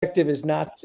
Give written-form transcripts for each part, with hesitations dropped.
Objective is not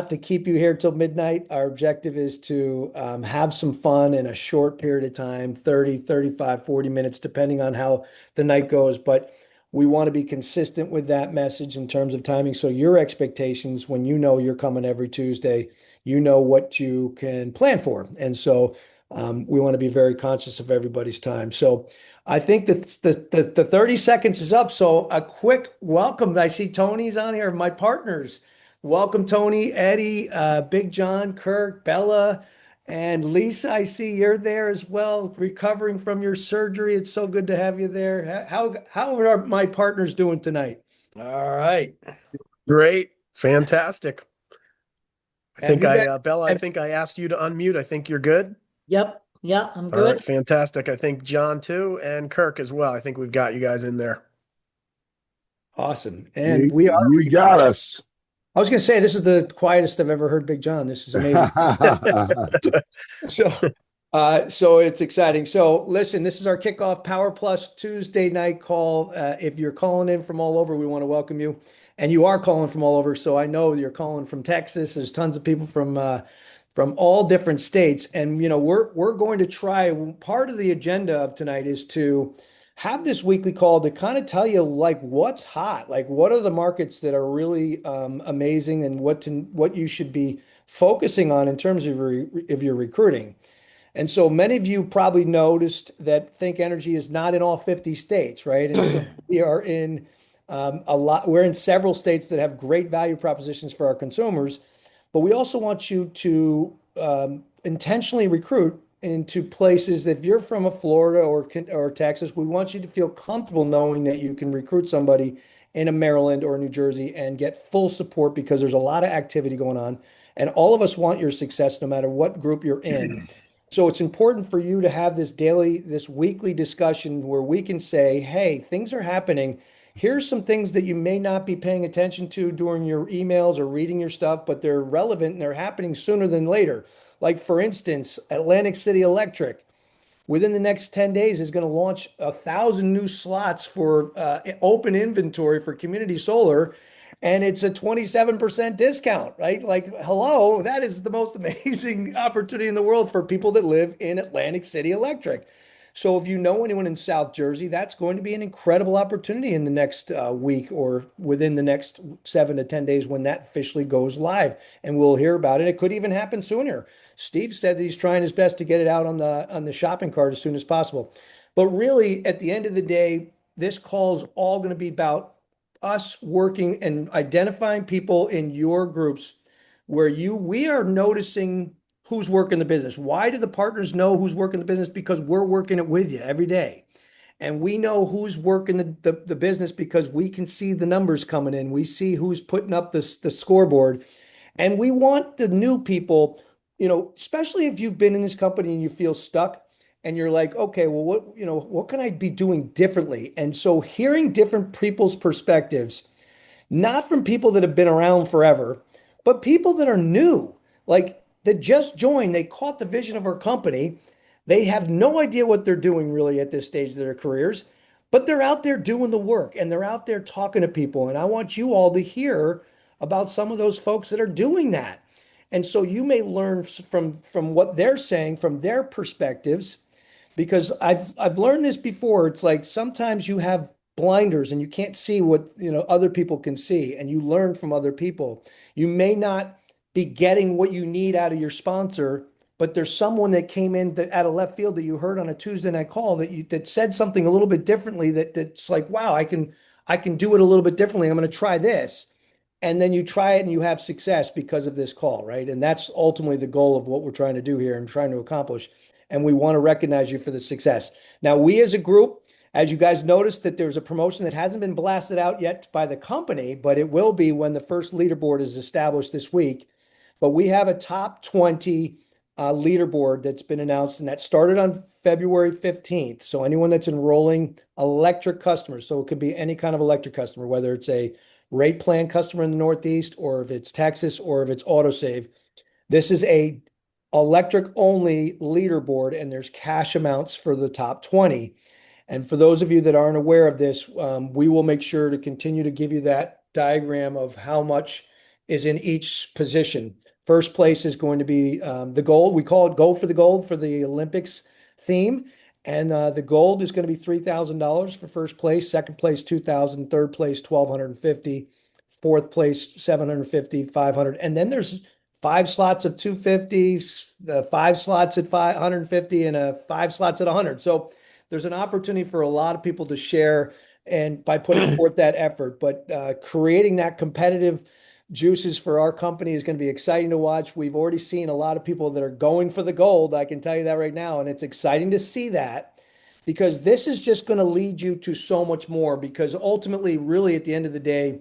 to keep you here till midnight. Our objective is to have some fun in a short period of time, 30, 35, 40 minutes, depending on how the night goes. But we want to be consistent with that message in terms of timing. So your expectations, when you know you're coming every Tuesday, you know what you can plan for. And so we want to be very conscious of everybody's time. So I think that the 30 seconds is up. So a quick welcome. I see Tony's on here, my partners. Welcome, Tony, Eddie, Big John, Kirk, Bella, and Lisa. I see you're there as well, recovering from your surgery. It's so good to have you there. How are my partners doing tonight? All right. Great. Fantastic. Have you guys? Bella, I Have, think I asked you to unmute. I think you're good. Yep. Yeah, I'm All right. good. Fantastic. I think John too, and Kirk as well. I think we've got you guys in there. awesome, and we are. You got us. I was going to say this is the quietest I've ever heard Big John. This is amazing. So, so it's exciting. So, listen, this is our kickoff Power Plus Tuesday night call. If you're calling in from all over, we want to welcome you. And you are calling from all over. So I know you're calling from Texas. There's tons of people from all different states. And we're going to try. Part of the agenda of tonight is to have this weekly call to kind of tell you like what's hot, like what are the markets that are really amazing, and what you should be focusing on in terms of your recruiting. And so many of you probably noticed that Think Energy is not in all 50 states, right? And so we are in a lot, we're in several states that have great value propositions for our consumers, but we also want you to intentionally recruit into places that if you're from a Florida or Texas, we want you to feel comfortable knowing that you can recruit somebody in a Maryland or New Jersey and get full support because there's a lot of activity going on. And all of us want your success no matter what group you're in. So it's important for you to have this weekly discussion where we can say, hey, things are happening. Here's some things that you may not be paying attention to during your emails or reading your stuff, but they're relevant and they're happening sooner than later. Like, for instance, Atlantic City Electric within the next 10 days is going to launch 1,000 new slots for open inventory for community solar. And it's a 27% discount, right? Like, hello, that is the most amazing opportunity in the world for people that live in Atlantic City Electric. So if you know anyone in South Jersey, that's going to be an incredible opportunity in the next week or within the next 7 to 10 days when that officially goes live. And we'll hear about it. It could even happen sooner. Steve said that he's trying his best to get it out on the shopping cart as soon as possible. But really, at the end of the day, this call is all going to be about us working and identifying people in your groups where we are noticing who's working the business. Why do the partners know who's working the business? Because we're working it with you every day. And we know who's working the business because we can see the numbers coming in. We see who's putting up the scoreboard. And we want the new people, especially if you've been in this company and you feel stuck and you're like, okay, well, what can I be doing differently? And so hearing different people's perspectives, not from people that have been around forever, but people that are new, like that just joined, they caught the vision of our company. They have no idea what they're doing really at this stage of their careers, but they're out there doing the work and they're out there talking to people. And I want you all to hear about some of those folks that are doing that. And so you may learn from what they're saying, from their perspectives, because I've learned this before. It's like sometimes you have blinders and you can't see what other people can see, and you learn from other people. You may not be getting what you need out of your sponsor, but there's someone that came in out of left field that you heard on a Tuesday night call that said something a little bit differently that's like, wow, I can do it a little bit differently. I'm going to try this. And then you try it and you have success because of this call, right? And that's ultimately the goal of what we're trying to do here and trying to accomplish. And we want to recognize you for the success. Now, we as a group, as you guys noticed, that there's a promotion that hasn't been blasted out yet by the company, but it will be when the first leaderboard is established this week. But we have a top 20 leaderboard that's been announced, and that started on February 15th. So anyone that's enrolling electric customers, so it could be any kind of electric customer, whether it's a rate plan customer in the Northeast, or if it's Texas, or if it's autosave. This is a electric only leaderboard, and there's cash amounts for the top 20. And for those of you that aren't aware of this, we will make sure to continue to give you that diagram of how much is in each position. First place is going to be the gold. We call it gold for the gold for the Olympics theme. And the gold is going to be $3,000 for first place. Second place, 2,000. Third place, 1,250. Fourth place, 750, 500. And then there's 5 slots of 250, 5 slots at 550, and 5 slots at 100. So there's an opportunity for a lot of people to share and by putting forth that effort. But creating that competitive juices for our company is going to be exciting to watch. We've already seen a lot of people that are going for the gold. I can tell you that right now. And it's exciting to see that because this is just going to lead you to so much more. Because ultimately, really, at the end of the day,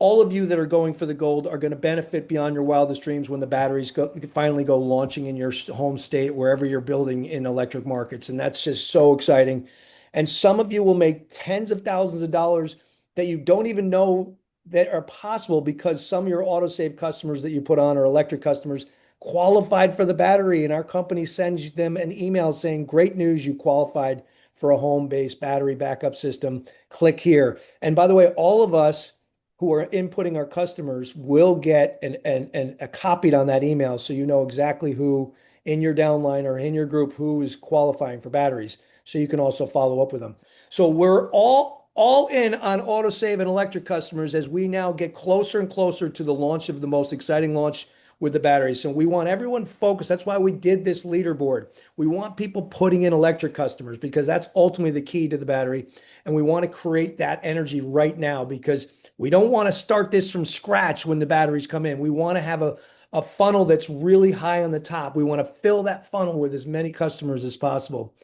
all of you that are going for the gold are going to benefit beyond your wildest dreams when the batteries finally go launching in your home state, wherever you're building in electric markets. And that's just so exciting. And some of you will make tens of thousands of dollars that you don't even know that are possible because some of your autosave customers that you put on or electric customers qualified for the battery. And our company sends them an email saying, great news, you qualified for a home-based battery backup system. Click here. And by the way, all of us who are inputting our customers will get a copied on that email so you know exactly who in your downline or in your group who is qualifying for batteries. So you can also follow up with them. So we're all in on autosave and electric customers as we now get closer and closer to the launch of the most exciting launch with the batteries. So we want everyone focused. That's why we did this leaderboard. We want people putting in electric customers because that's ultimately the key to the battery. And we want to create that energy right now because we don't want to start this from scratch when the batteries come in. We want to have a funnel that's really high on the top. We want to fill that funnel with as many customers as possible.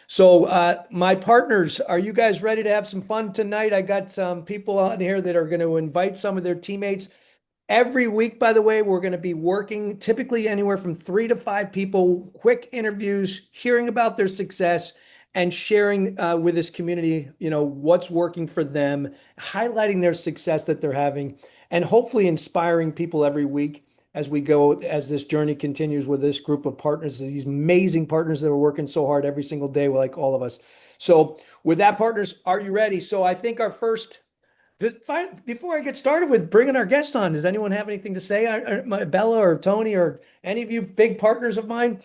So, my partners, are you guys ready to have some fun tonight? I got some people on here that are going to invite some of their teammates. Every week, by the way, we're going to be working typically anywhere from 3 to 5 people, quick interviews, hearing about their success and sharing with this community, what's working for them, highlighting their success that they're having, and hopefully inspiring people every week as we go, as this journey continues with this group of partners, these amazing partners that are working so hard every single day, like all of us. So with that, partners, are you ready? So I think our first, before I get started with bringing our guests on, does anyone have anything to say? Bella or Tony or any of you big partners of mine?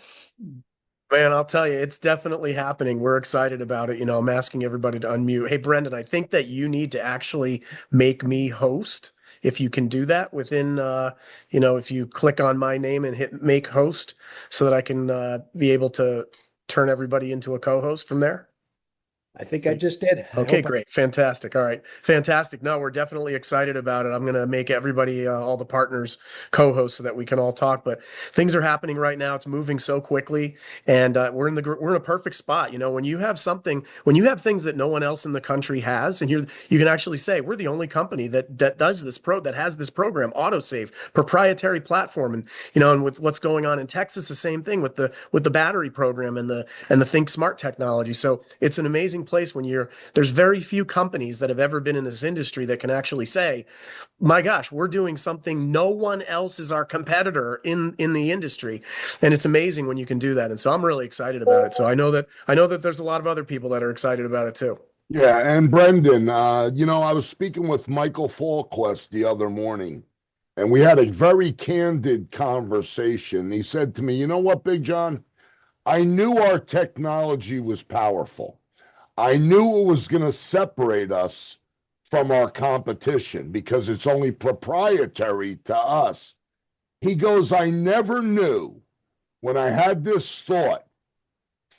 Man, I'll tell you, it's definitely happening. We're excited about it. I'm asking everybody to unmute. Hey, Brendan, I think that you need to actually make me host. If you can do that within, if you click on my name and hit make host so that I can be able to turn everybody into a co-host from there. I think I just did. Okay, great. Fantastic. All right. Fantastic. No, we're definitely excited about it. I'm going to make everybody, all the partners, co-hosts so that we can all talk. But things are happening right now. It's moving so quickly, and we're in a perfect spot. When you have things that no one else in the country has, and you can actually say we're the only company that does that has this program, autosave, proprietary platform, and with what's going on in Texas, the same thing with the battery program and the Think Smart technology. So it's an amazing place when there's very few companies that have ever been in this industry that can actually say, my gosh, we're doing something no one else is our competitor in the industry. And it's amazing when you can do that. And so I'm really excited about it. So I know that there's a lot of other people that are excited about it too. Yeah, and Brendan, I was speaking with Michael Falquist the other morning, and we had a very candid conversation. He said to me, "You know what, Big John? I knew our technology was powerful. I knew it was going to separate us from our competition because it's only proprietary to us." He goes, "I never knew when I had this thought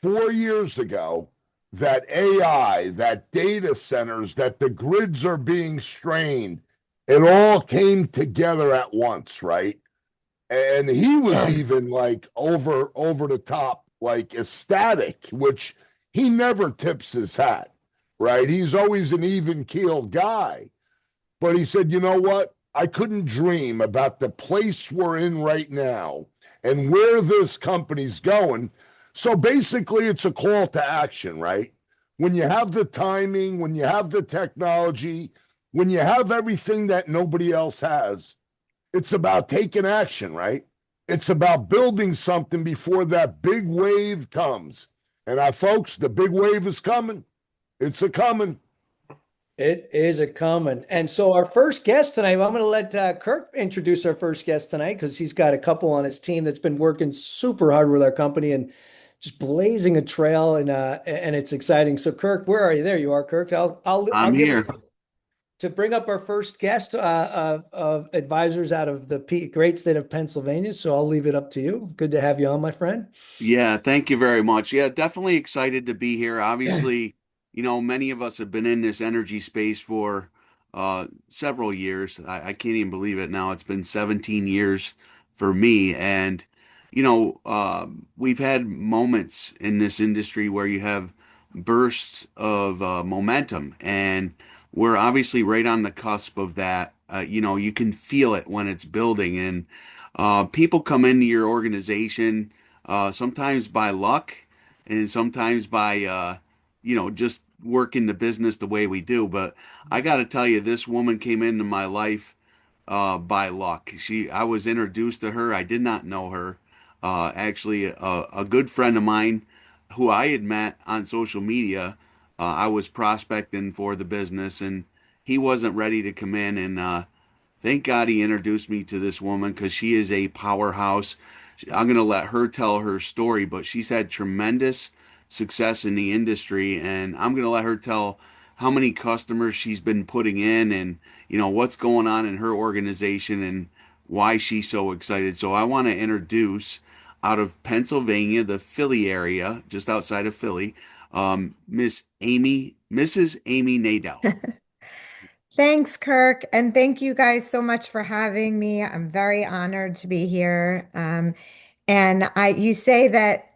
4 years ago that AI, that data centers, that the grids are being strained. It all came together at once, right?" And he was even like over the top, like ecstatic, which he never tips his hat, right? He's always an even keeled guy. But he said, "You know what? I couldn't dream about the place we're in right now and where this company's going." So basically, it's a call to action, right? When you have the timing, when you have the technology, when you have everything that nobody else has, it's about taking action, right? It's about building something before that big wave comes. And folks, the big wave is coming. It's a coming. It is a coming. And so our first guest tonight, I'm going to let Kirk introduce our first guest tonight because he's got a couple on his team that's been working super hard with our company and just blazing a trail and it's exciting. So Kirk, where are you? There you are, Kirk. I'll I'm give here. it to bring up our first guest of advisors out of the great state of Pennsylvania. So I'll leave it up to you. Good to have you on, my friend. Yeah, thank you very much. Yeah, definitely excited to be here. Obviously, many of us have been in this energy space for several years. I can't even believe it now. It's been 17 years for me. And, we've had moments in this industry where you have bursts of momentum, and we're obviously right on the cusp of that. You can feel it when it's building, and people come into your organization sometimes by luck and sometimes by just working the business the way we do. But I got to tell you, this woman came into my life by luck. I was introduced to her. I did not know her. Actually, a good friend of mine who I had met on social media, I was prospecting for the business, and he wasn't ready to come in. And thank God he introduced me to this woman because she is a powerhouse. I'm going to let her tell her story, but she's had tremendous success in the industry, and I'm going to let her tell how many customers she's been putting in, and what's going on in her organization and why she's so excited. So I want to introduce, out of Pennsylvania, the Philly area, just outside of Philly, Mrs. Amy Nadell. Thanks, Kirk. And thank you guys so much for having me. I'm very honored to be here. You say that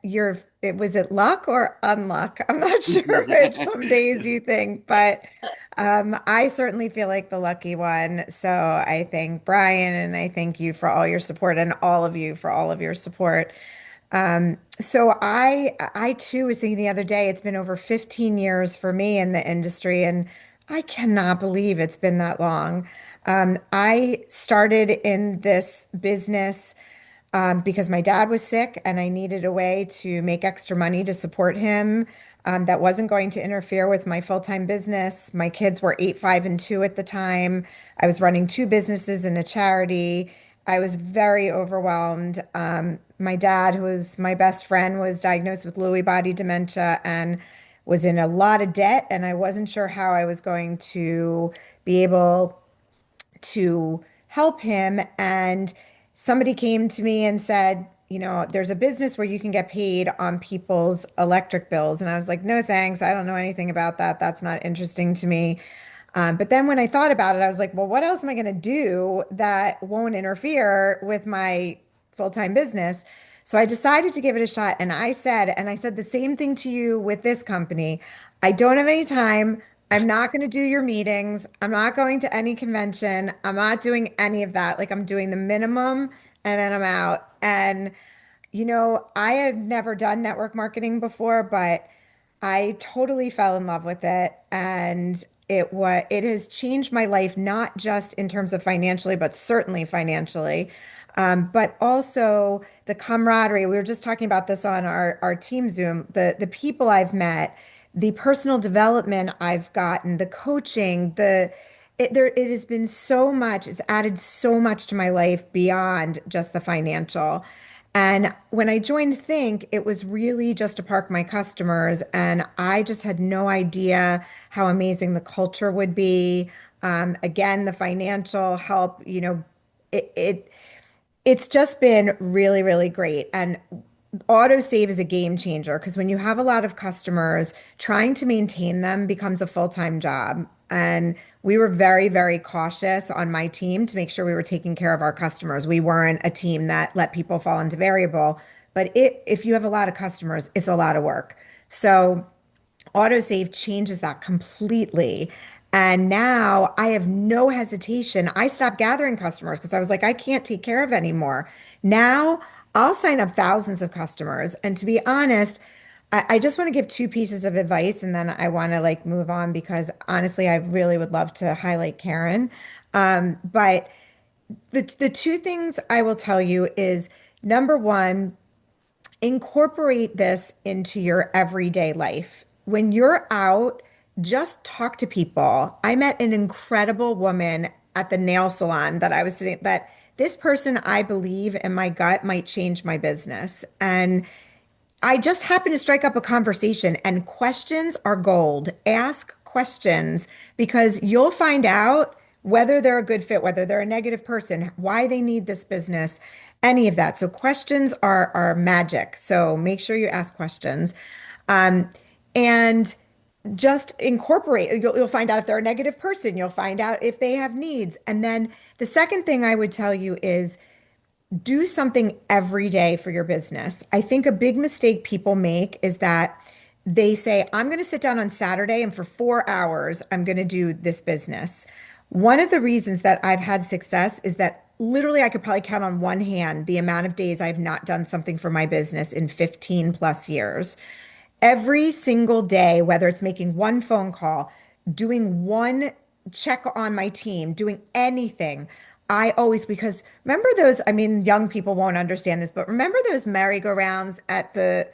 was it luck or unluck? I'm not sure which some days you think, but I certainly feel like the lucky one. So I thank Brian and I thank you for all your support and all of you for all of your support. I too was thinking the other day, it's been over 15 years for me in the industry, and I cannot believe it's been that long. I started in this business because my dad was sick and I needed a way to make extra money to support him. That wasn't going to interfere with my full-time business. My kids were 8, 5, and 2 at the time. I was running two businesses and a charity. I was very overwhelmed. My dad, who was my best friend, was diagnosed with Lewy body dementia and was in a lot of debt. And I wasn't sure how I was going to be able to help him. And somebody came to me and said, there's a business where you can get paid on people's electric bills. And I was like, no, thanks. I don't know anything about that. That's not interesting to me. But then when I thought about it, I was like, well, what else am I going to do that won't interfere with my full-time business? So I decided to give it a shot. And I said the same thing to you with this company. I don't have any time. I'm not going to do your meetings. I'm not going to any convention. I'm not doing any of that. Like I'm doing the minimum and then I'm out. And, I had never done network marketing before, but I totally fell in love with it. And it has changed my life, not just in terms of financially, but certainly financially. But also the camaraderie. We were just talking about this on our team Zoom, the people I've met, the personal development I've gotten, the coaching, it has been so much, it's added so much to my life beyond just the financial. And when I joined Think, it was really just to park my customers. And I just had no idea how amazing the culture would be. Again, the financial help, it, it it's just been really, really great. And autosave is a game changer because when you have a lot of customers, trying to maintain them becomes a full-time job. And we were very, very cautious on my team to make sure we were taking care of our customers. We weren't a team that let people fall into variable, but if you have a lot of customers, it's a lot of work. So autosave changes that completely. And now I have no hesitation. I stopped gathering customers because I was like, I can't take care of anymore. Now I'll sign up thousands of customers. And to be honest, I just want to give two pieces of advice and then I want to like move on because honestly, I really would love to highlight Karen. But the two things I will tell you is number one, incorporate this into your everyday life. When you're out just talk to people. I met an incredible woman at the nail salon that I was sitting, that this person, I believe in my gut, might change my business. And I just happened to strike up a conversation, and questions are gold. Ask questions because you'll find out whether they're a good fit, whether they're a negative person, why they need this business, any of that. So questions are magic. So make sure you ask questions. Um, and just incorporate, you'll find out if they're a negative person, you'll find out if they have needs. And then the second thing I would tell you is do something every day for your business. I think a big mistake people make is that they say, I'm going to sit down on Saturday and for 4 hours, I'm going to do this business. One of the reasons that I've had success is that literally I could probably count on one hand the amount of days I've not done something for my business in 15 plus years. Every single day, whether it's making one phone call, doing one check on my team, doing anything, I always, because remember those, I mean, young people won't understand this, but remember those merry-go-rounds at the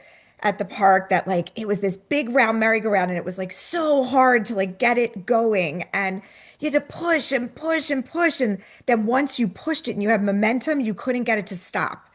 park that like it was this big round merry-go-round and it was like so hard to like get it going and you had to push and push and push and then once you pushed it and you have momentum, you couldn't get it to stop.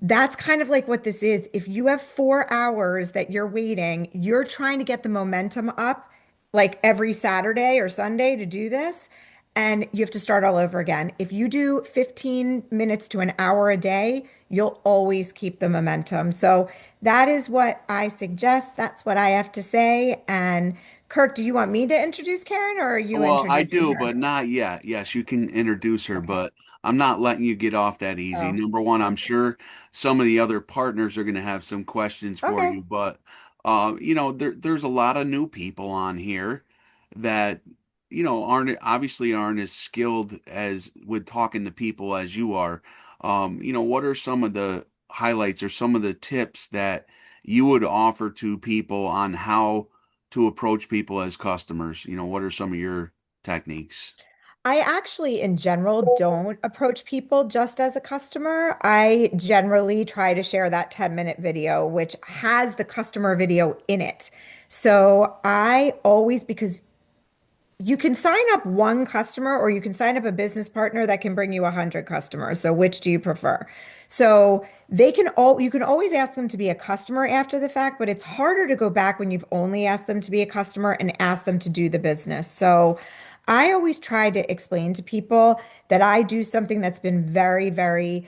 That's kind of like what this is. If you have 4 hours that you're waiting, you're trying to get the momentum up like every Saturday or Sunday to do this, and you have to start all over again. If you do 15 minutes to an hour a day, you'll always keep the momentum. So that is what I suggest. That's what I have to say. And Kirk, do you want me to introduce Karen or are you Well, I introducing do, her? but not yet. Yes, you can introduce her, but I'm not letting you get off that easy. Oh, Number one, I'm okay. sure some of the other partners are going to have some questions for Okay. you, but there's a lot of new people on here that aren't as skilled as with talking to people as you are. What are some of the highlights or some of the tips that you would offer to people on how to approach people as customers? What are some of your techniques? I actually, in general, don't approach people just as a customer. I generally try to share that 10-minute video, which has the customer video in it. So I always, because you can sign up one customer or you can sign up a business partner that can bring you 100 customers. So which do you prefer? So you can always ask them to be a customer after the fact, but it's harder to go back when you've only asked them to be a customer and ask them to do the business. So I always try to explain to people that I do something that's been very, very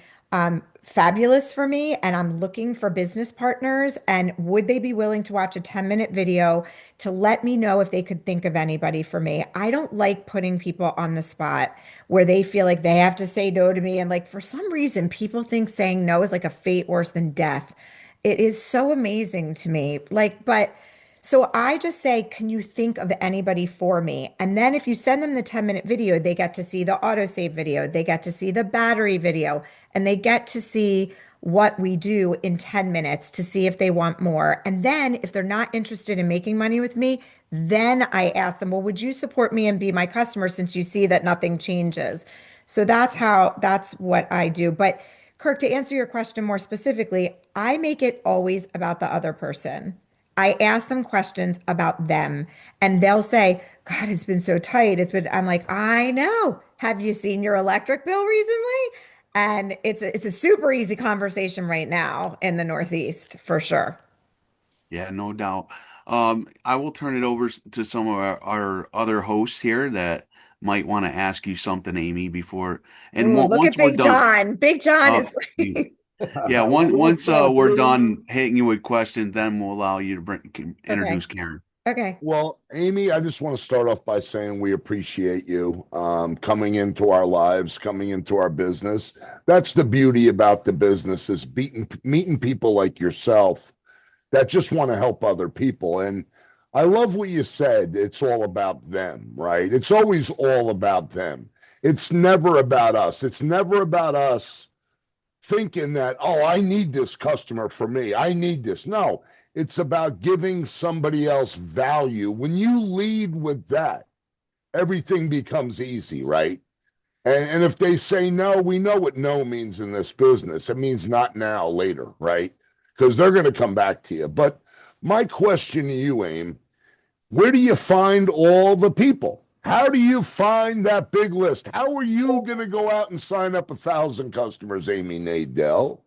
fabulous for me, and I'm looking for business partners. And would they be willing to watch a 10-minute video to let me know if they could think of anybody for me? I don't like putting people on the spot where they feel like they have to say no to me. And like for some reason, people think saying no is like a fate worse than death. It is so amazing to me. So I just say, can you think of anybody for me? And then if you send them the 10-minute video, they get to see the autosave video, they get to see the battery video, and they get to see what we do in 10 minutes to see if they want more. And then if they're not interested in making money with me, then I ask them, well, would you support me and be my customer since you see that nothing changes? So that's what I do. But Kirk, to answer your question more specifically, I make it always about the other person. I ask them questions about them and they'll say, God, it's been so tight. I'm like, I know. Have you seen your electric bill recently? And it's a super easy conversation right now in the Northeast for sure. Yeah, no doubt. I will turn it over to some of our other hosts here that might want to ask you something, Amy, before Ooh, look once at we're Big done. John. Big John Uh, is you- like, yeah, once What's up, we're Amy? done hitting you with questions, then we'll allow you to okay, introduce Karen. okay. Well, Amy, I just want to start off by saying we appreciate you coming into our lives, coming into our business. That's the beauty about the business is meeting people like yourself that just want to help other people. And I love what you said. It's all about them, right? It's always all about them. It's never about us. It's never about us thinking that, oh, I need this customer for me. I need this. No, it's about giving somebody else value. When you lead with that, everything becomes easy, right? And if they say no, we know what no means in this business. It means not now, later, right? Because they're going to come back to you. But my question to you, Aim, Where do you find all the people? How do you find that big list? How are you going to go out and sign up 1,000 customers, Amy Nadell?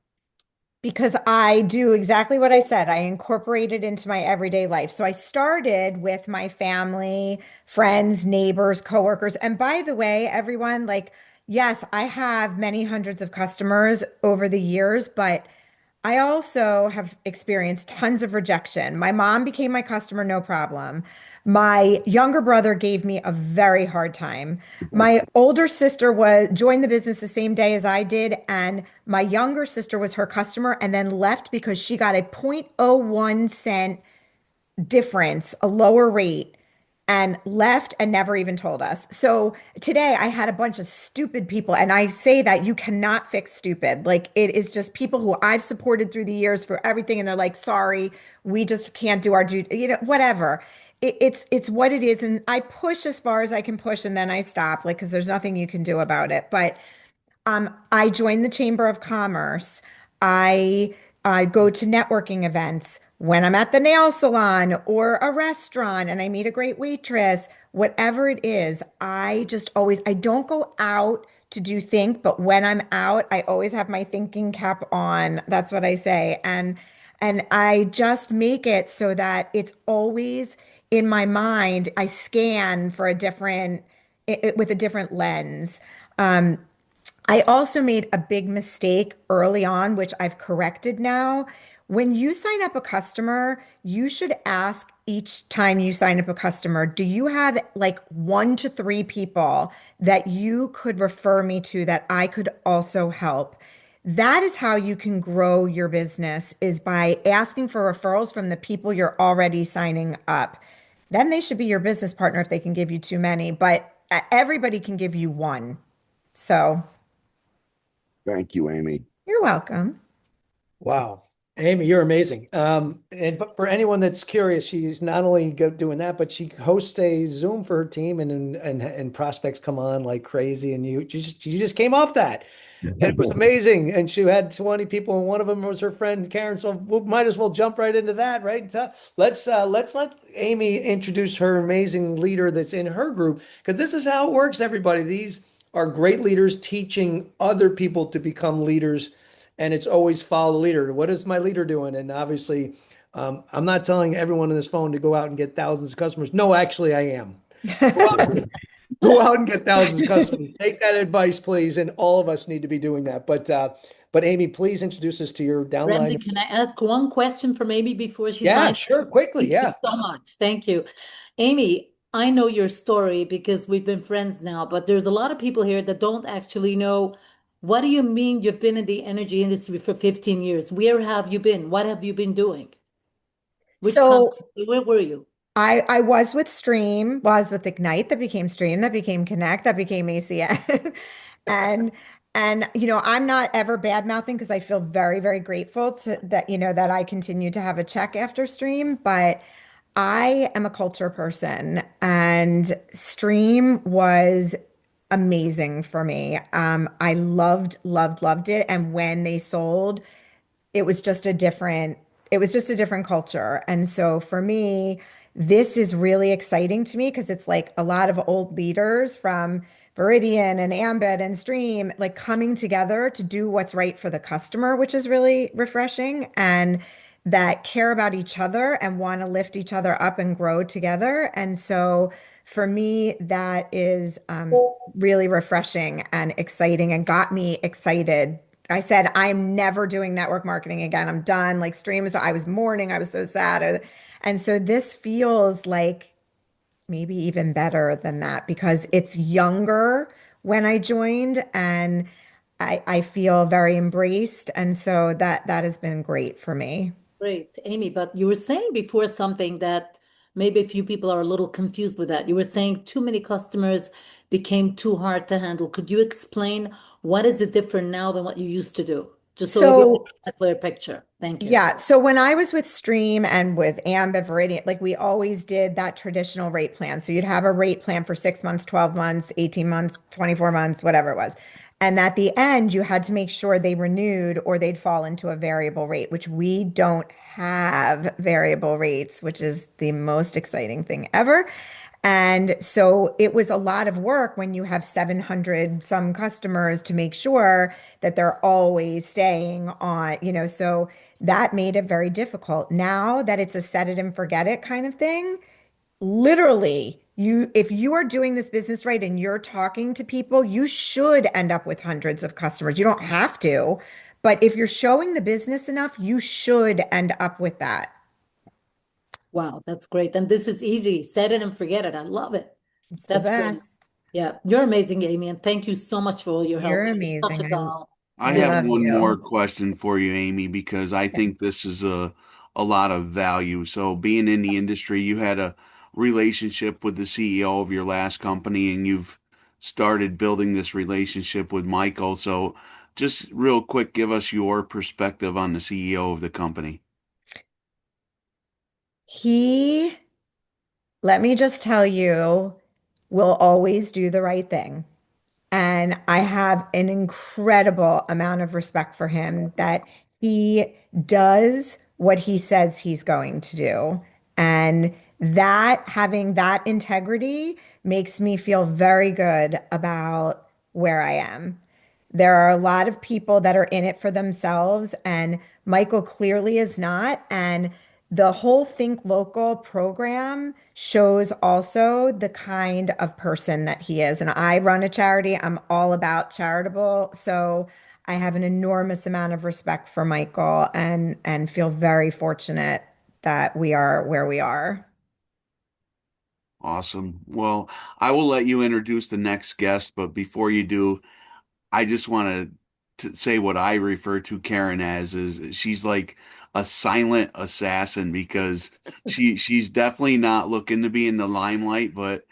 Because I do exactly what I said. I incorporate it into my everyday life. So I started with my family, friends, neighbors, coworkers. And by the way, everyone, like, yes, I have many hundreds of customers over the years, but I also have experienced tons of rejection. My mom became my customer, no problem. My younger brother gave me a very hard time. My older sister was joined the business the same day as I did, and my younger sister was her customer and then left because she got a 0.01 cent difference, a lower rate, and left and never even told us. So today I had a bunch of stupid people, and I say that you cannot fix stupid. Like, it is just people who I've supported through the years for everything, and they're like, sorry, we just can't do our due, whatever. It's what it is, and I push as far as I can push, and then I stop, like, because there's nothing you can do about it. But I joined the Chamber of Commerce. I go to networking events when I'm at the nail salon or a restaurant and I meet a great waitress, whatever it is. I just always, I don't go out to do think, but when I'm out, I always have my thinking cap on. That's what I say. And I just make it so that it's always in my mind. I scan for a different, with a different lens. Um, I also made a big mistake early on, which I've corrected now. When you sign up a customer, you should ask each time you sign up a customer, do you have like 1 to 3 people that you could refer me to that I could also help? That is how you can grow your business, is by asking for referrals from the people you're already signing up. Then they should be your business partner if they can give you too many, but everybody can give you one. So. Thank you, Amy. You're welcome. Wow. Amy, you're amazing. But for anyone that's curious, she's not only doing that, but she hosts a Zoom for her team, and prospects come on like crazy. And you just came off that, and it was amazing. And she had 20 people, and one of them was her friend Karen. So we might as well jump right into that, right? Let's let Amy introduce her amazing leader that's in her group, because this is how it works, everybody. These are great leaders teaching other people to become leaders, and it's always follow the leader. What is my leader doing? And obviously, I'm not telling everyone on this phone to go out and get thousands of customers. No, actually, I am. Go out and get thousands of customers. Take that advice, please. And all of us need to be doing that. But Amy, please introduce us to your Randy, downline. can I ask one question from Amy before she Yeah, signs? sure. Quickly. Thank you Yeah. so much. Thank you. Amy, I know your story because we've been friends now, but there's a lot of people here that don't actually know, what do you mean you've been in the energy industry for 15 years? Where have you been? What have you been doing? Which So company? Where were you? I was with Stream, was with Ignite, that became Stream, that became Connect, that became ACN. And I'm not ever bad mouthing, because I feel very, very grateful to that, that I continue to have a check after Stream, but I am a culture person, and Stream was amazing for me. I loved, loved, loved it. And when they sold, it was just a different culture. And so for me, this is really exciting to me, because it's like a lot of old leaders from Veridian and Ambit and Stream, like, coming together to do what's right for the customer, which is really refreshing, and that care about each other and want to lift each other up and grow together. And so for me, that is really refreshing and exciting, and got me excited. I said, I'm never doing network marketing again. I'm done. Like, Streams, I was mourning. I was so sad. And so this feels like maybe even better than that, because it's younger when I joined, and I feel very embraced. And so that has been great for me. Great, Amy, but you were saying before something that maybe a few people are a little confused with that. You were saying too many customers became too hard to handle. Could you explain what is it different now than what you used to do? Just so everyone So gets a clear picture. Thank you. yeah, so when I was with Stream and with Ambit Viridian, like we always did that traditional rate plan. So you'd have a rate plan for 6 months, 12 months, 18 months, 24 months, whatever it was. And at the end, you had to make sure they renewed or they'd fall into a variable rate, which we don't have variable rates, which is the most exciting thing ever. And so it was a lot of work when you have 700 some customers to make sure that they're always staying on, so that made it very difficult. Now that it's a set it and forget it kind of thing, literally, if you are doing this business right and you're talking to people, you should end up with hundreds of customers. You don't have to, but if you're showing the business enough, you should end up with that. Wow, that's great. And this is easy. Set it and forget it. I love it. It's the That's great. best. Yeah, you're amazing, Amy, and thank you so much for all your help. You're You're such amazing. a doll. I I Yeah. have love one more you. question for you, Amy, because I think this is a lot of value. So being in the industry, you had a relationship with the CEO of your last company, and you've started building this relationship with Michael. So just real quick, give us your perspective on the CEO of the company. He, let me just tell you, will always do the right thing. And I have an incredible amount of respect for him that he does what he says he's going to do. And that having that integrity makes me feel very good about where I am. There are a lot of people that are in it for themselves, and Michael clearly is not. And the whole Think Local program shows also the kind of person that he is. And I run a charity, I'm all about charitable. So I have an enormous amount of respect for Michael and feel very fortunate that we are where we are. Awesome. Well, I will let you introduce the next guest, but before you do, I just want to say what I refer to Karen as is she's like a silent assassin because she's definitely not looking to be in the limelight, but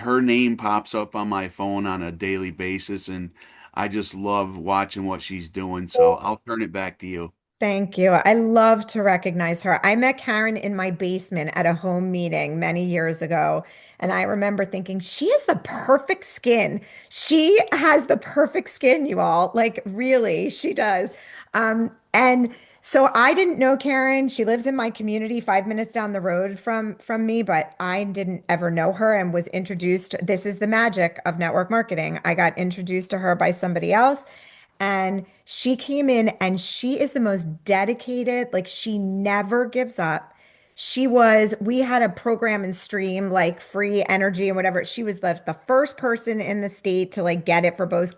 her name pops up on my phone on a daily basis, and I just love watching what she's doing. So I'll turn it back to you. Thank you. I love to recognize her. I met Karen in my basement at a home meeting many years ago. And I remember thinking, she has the perfect skin. She has the perfect skin, you all. Like, really, she does. And so I didn't know Karen. She lives in my community 5 minutes down the road from me, but I didn't ever know her and was introduced. This is the magic of network marketing. I got introduced to her by somebody else. And she came in and she is the most dedicated, like she never gives up. We had a program in Stream, like free energy and whatever. She was the first person in the state to like get it for both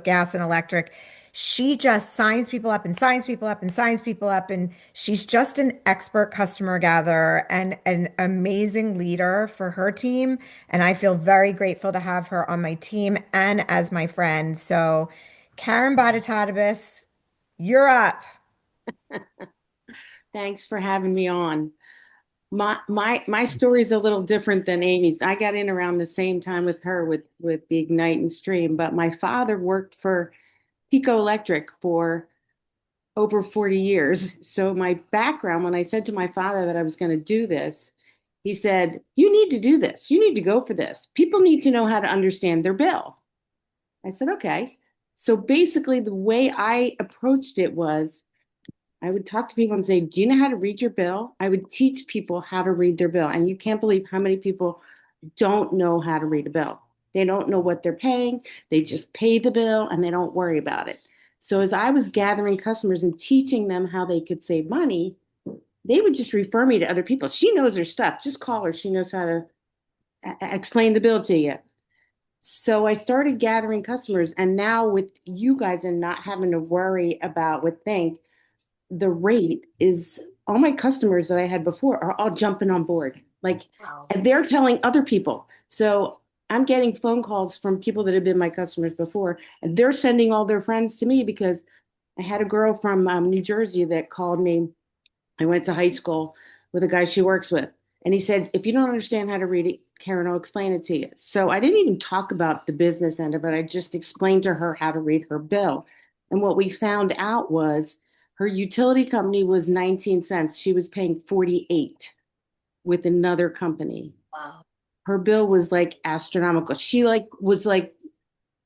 gas and electric. She just signs people up and signs people up and signs people up. And she's just an expert customer gatherer and an amazing leader for her team. And I feel very grateful to have her on my team and as my friend. So Karen Bottatadabis, you're up. Thanks for having me on. My story is a little different than Amy's. I got in around the same time with her with the Ignite and Stream, but my father worked for Pico Electric for over 40 years. So my background, when I said to my father that I was going to do this, he said, "You need to do this. You need to go for this. People need to know how to understand their bill." I said, "Okay." So basically the way I approached it was I would talk to people and say, "Do you know how to read your bill?" I would teach people how to read their bill. And you can't believe how many people don't know how to read a bill. They don't know what they're paying. They just pay the bill and they don't worry about it. So as I was gathering customers and teaching them how they could save money, they would just refer me to other people. She knows her stuff. Just call her. She knows how to explain the bill to you. So I started gathering customers. And now with you guys and not having to worry about what think, the rate is all my customers that I had before are all jumping on board. Like, Wow. and they're telling other people. So I'm getting phone calls from people that have been my customers before, and they're sending all their friends to me because I had a girl from New Jersey that called me. I went to high school with a guy she works with, and he said, "If you don't understand how to read it, Karen, I'll explain it to you." So I didn't even talk about the business end of it. I just explained to her how to read her bill. And what we found out was her utility company was 19 cents. She was paying 48 with another company. Wow. Her bill was like astronomical. She was like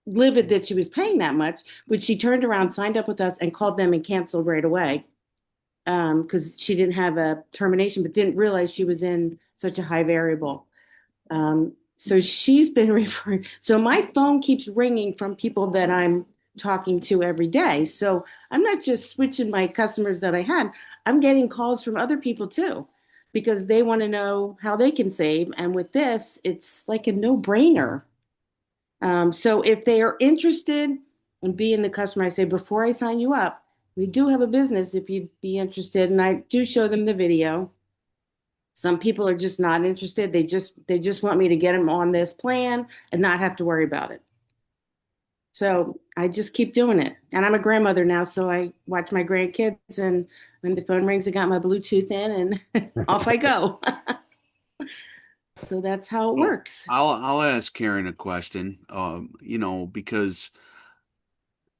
livid that she was paying that much, but she turned around, signed up with us, and called them and canceled right away because she didn't have a termination, but didn't realize she was in such a high variable. So she's been referring. So my phone keeps ringing from people that I'm talking to every day. So I'm not just switching my customers that I had. I'm getting calls from other people too, because they want to know how they can save. And with this, it's like a no-brainer. So if they are interested in being the customer, I say, before I sign you up, we do have a business if you'd be interested. And I do show them the video. Some people are just not interested. They just want me to get them on this plan and not have to worry about it. So I just keep doing it. And I'm a grandmother now, so I watch my grandkids, and when the phone rings, I got my Bluetooth in and off I go. So that's how it works. I'll ask Karen a question. Because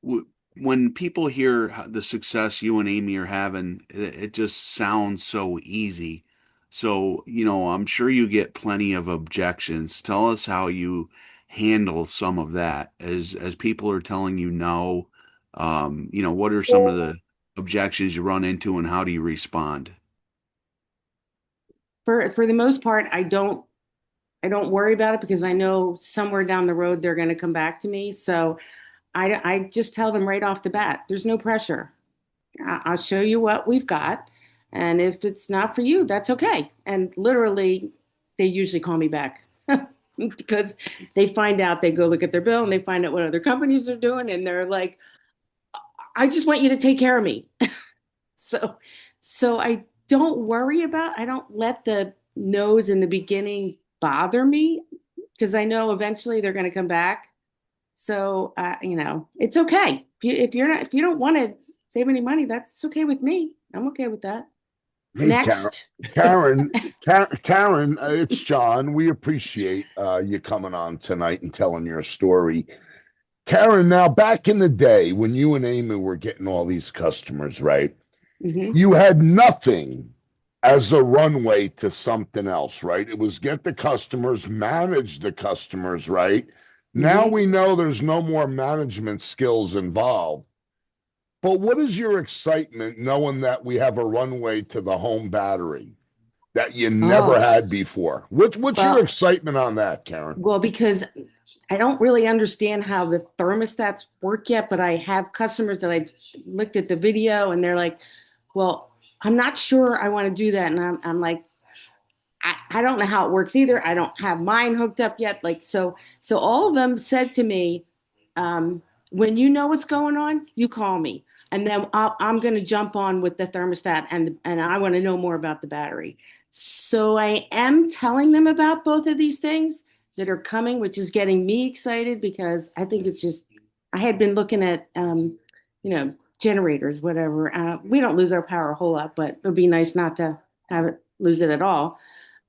when people hear the success you and Amy are having, it just sounds so easy. So, I'm sure you get plenty of objections. Tell us how you handle some of that as people are telling you no. What are some of the objections you run into and how do you respond? For the most part, I don't worry about it because I know somewhere down the road they're going to come back to me. So I just tell them right off the bat, there's no pressure. I'll show you what we've got. And if it's not for you, that's okay. And literally, they usually call me back because they find out, they go look at their bill and they find out what other companies are doing. And they're like, I just want you to take care of me. So I don't worry I don't let the no's in the beginning bother me because I know eventually they're going to come back. So, it's okay. If you don't want to save any money, that's okay with me. I'm okay with that. Hey, Next. Karen, it's John. We appreciate you coming on tonight and telling your story. Karen, now back in the day when you and Amy were getting all these customers, right? Mhm. You had nothing as a runway to something else, right? It was get the customers, manage the customers, right? Now Mhm. we know there's no more management skills involved. But what is your excitement knowing that we have a runway to the home battery that you never Oh, had before? What's your well, excitement on that, Karen? because I don't really understand how the thermostats work yet, but I have customers that I've looked at the video and they're like, well, I'm not sure I want to do that. And I'm like, I don't know how it works either. I don't have mine hooked up yet. So all of them said to me, when you know what's going on, you call me. And then I'm going to jump on with the thermostat and I want to know more about the battery. So I am telling them about both of these things that are coming, which is getting me excited because I think it's just, I had been looking at, generators, whatever. We don't lose our power a whole lot, but it would be nice not to have it lose it at all.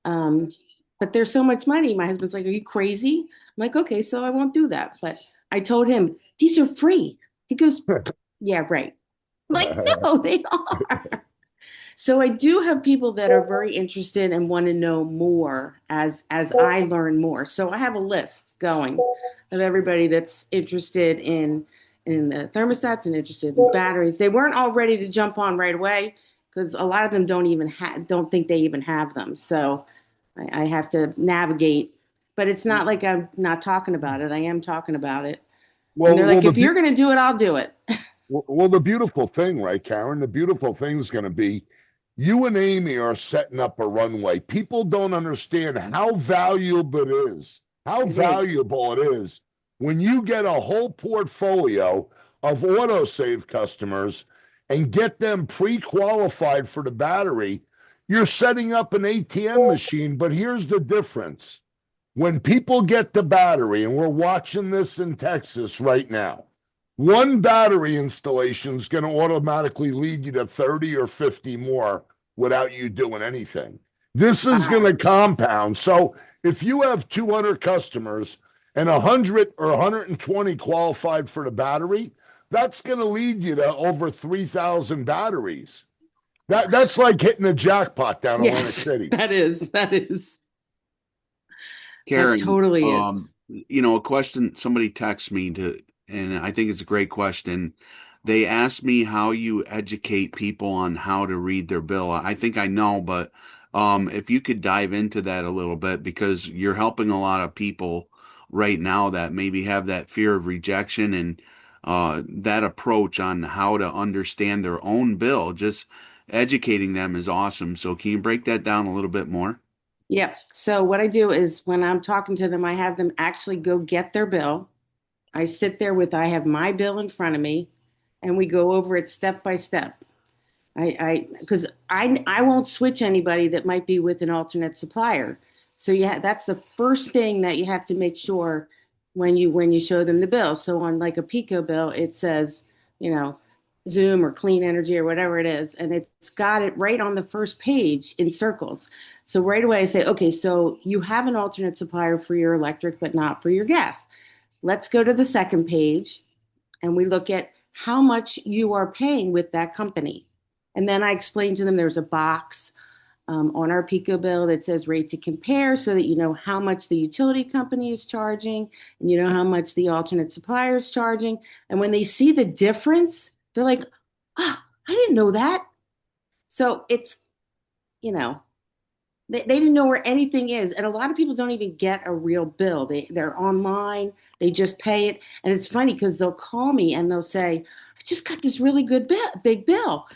Um, but there's so much money. My husband's like, are you crazy? I'm like, okay, so I won't do that. But I told him, these are free. He goes, yeah, right. I'm like, no, they are. So I do have people that are very interested and want to know more as I learn more. So I have a list going of everybody that's interested in the thermostats and interested in the batteries. They weren't all ready to jump on right away because a lot of them don't think they even have them. So I have to navigate. But it's not like I'm not talking about it. I am talking about it. And they're like, if you're going to do it, I'll do it. Well, the beautiful thing, right, Karen? The beautiful thing is going to be you and Amy are setting up a runway. People don't understand how valuable it is, when you get a whole portfolio of autosave customers and get them pre-qualified for the battery. You're setting up an ATM machine, but here's the difference. When people get the battery, and we're watching this in Texas right now, one battery installation is going to automatically lead you to 30 or 50 more without you doing anything. This is going to compound. So if you have 200 customers and 100 or 120 qualified for the battery, that's going to lead you to over 3,000 batteries. That's like hitting the jackpot down in Atlantic Yes, City. that is. That Karen, totally is. a question somebody texted me and I think it's a great question. They asked me how you educate people on how to read their bill. I think I know, but if you could dive into that a little bit, because you're helping a lot of people right now that maybe have that fear of rejection and that approach on how to understand their own bill, just educating them is awesome. So can you break that down a little bit more? Yep. So what I do is when I'm talking to them, I have them actually go get their bill. I have my bill in front of me and we go over it step by step. Because I won't switch anybody that might be with an alternate supplier. So yeah, that's the first thing that you have to make sure when you show them the bill. So on like a Pico bill, it says, Zoom or Clean Energy or whatever it is, and it's got it right on the first page in circles. So right away I say, okay, so you have an alternate supplier for your electric, but not for your gas. Let's go to the second page and we look at how much you are paying with that company. And then I explain to them there's a box on our Pico bill that says rate to compare so that you know how much the utility company is charging and you know how much the alternate supplier is charging. And when they see the difference, they're like, oh, I didn't know that. So it's, they didn't know where anything is. And a lot of people don't even get a real bill. They're online, they just pay it. And it's funny because they'll call me and they'll say, I just got this really good big bill.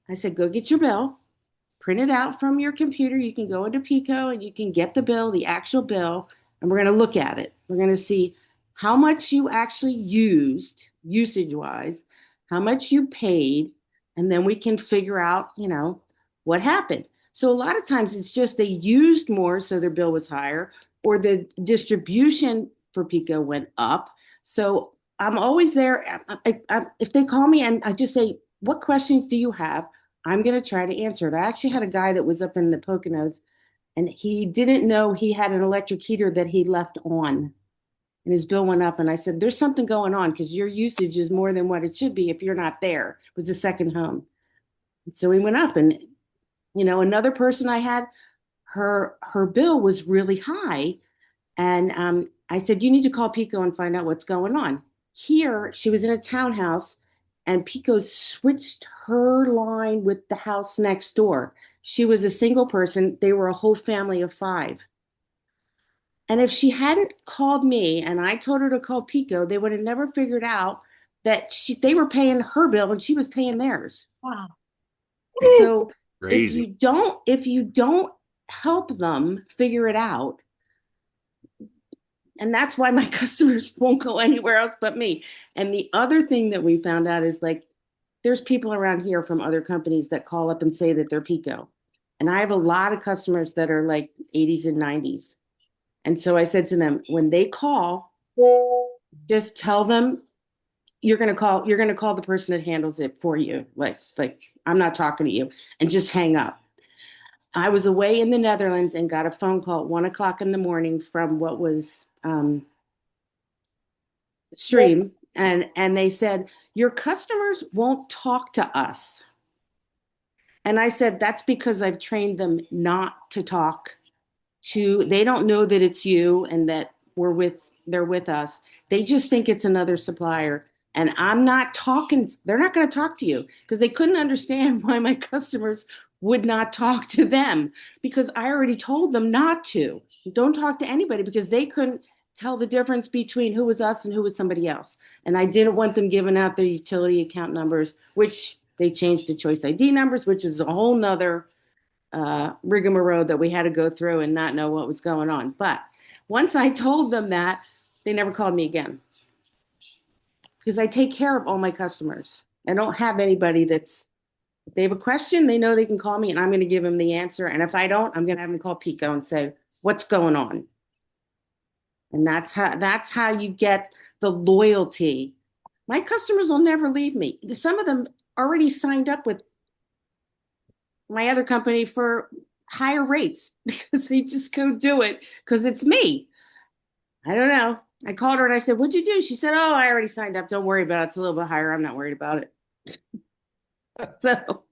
I said, go get your bill, print it out from your computer. You can go into Pico and you can get the bill, the actual bill, and we're going to look at it. We're going to see how much you actually used, usage wise, how much you paid, and then we can figure out, what happened. So a lot of times it's just they used more, so their bill was higher, or the distribution for Pico went up. So I'm always there. If they call me and I just say, what questions do you have? I'm going to try to answer it. I actually had a guy that was up in the Poconos and he didn't know he had an electric heater that he left on and his bill went up. And I said, there's something going on because your usage is more than what it should be if you're not there. It was a second home. And so he went up and, another person I had, her bill was really high. And I said, you need to call Pico and find out what's going on. Here, she was in a townhouse and Pico switched her line with the house next door. She was a single person. They were a whole family of 5. And if she hadn't called me and I told her to call Pico, they would have never figured out that they were paying her bill and she was paying theirs. Wow. So Crazy. if you don't help them figure it out, and that's why my customers won't go anywhere else but me. And the other thing that we found out is like, there's people around here from other companies that call up and say that they're Pico. And I have a lot of customers that are like 80s and 90s. And so I said to them, when they call, just tell them you're going to call the person that handles it for you. Like I'm not talking to you, and just hang up. I was away in the Netherlands and got a phone call at 1:00 in the morning from what was Stream, and they said, your customers won't talk to us. And I said, that's because I've trained them not to talk to, they don't know that it's you and that they're with us. They just think it's another supplier. And they're not going to talk to you because they couldn't understand why my customers would not talk to them because I already told them not to. Don't talk to anybody because they couldn't tell the difference between who was us and who was somebody else. And I didn't want them giving out their utility account numbers, which they changed to choice ID numbers, which is a whole nother rigmarole that we had to go through and not know what was going on. But once I told them that, they never called me again because I take care of all my customers. I don't have anybody if they have a question, they know they can call me and I'm going to give them the answer. And if I don't, I'm going to have them call Pico and say, what's going on? And that's how you get the loyalty. My customers will never leave me. Some of them already signed up with my other company for higher rates because they just go do it because it's me. I don't know. I called her and I said, "What'd you do?" She said, "Oh, I already signed up. Don't worry about it. It's a little bit higher. I'm not worried about it." So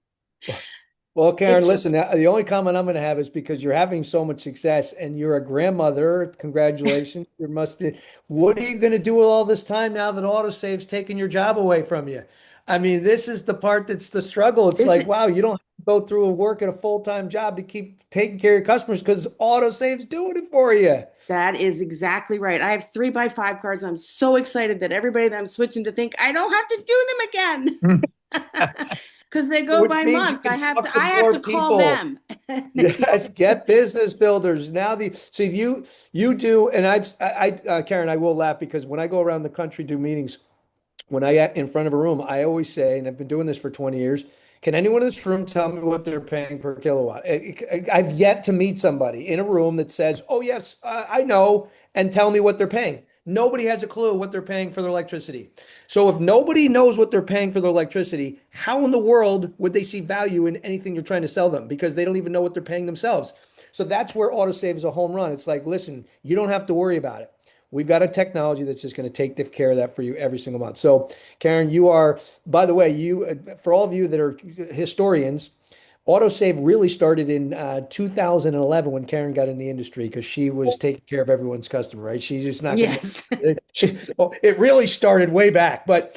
Well, Karen, it's listen, the only comment I'm going to have is because you're having so much success and you're a grandmother. Congratulations. You must be. What are you going to do with all this time now that AutoSave's taking your job away from you? I mean, this is the part that's the struggle. It's this like, wow, you don't have to go through and work at a full-time job to keep taking care of your customers because AutoSave's doing it for you. that is exactly right. I have 3x5 cards. I'm so excited that everybody that I'm switching to think I don't have to do them again. Because they go Which by means you month. can talk I to have more to call people. them. Yes, get business builders. Now you do, and Karen, I will laugh because when I go around the country do meetings, when I get in front of a room, I always say, and I've been doing this for 20 years, can anyone in this room tell me what they're paying per kilowatt? I've yet to meet somebody in a room that says, oh yes, I know, and tell me what they're paying. Nobody has a clue what they're paying for their electricity. So if nobody knows what they're paying for their electricity, how in the world would they see value in anything you're trying to sell them? Because they don't even know what they're paying themselves. So that's where AutoSave is a home run. It's like, listen, you don't have to worry about it. We've got a technology that's just going to take care of that for you every single month. So, Karen, you are, by the way, for all of you that are historians, AutoSave really started in 2011 when Karen got in the industry because she was taking care of everyone's customer, right? She's just not going Yes. to. It really started way back, but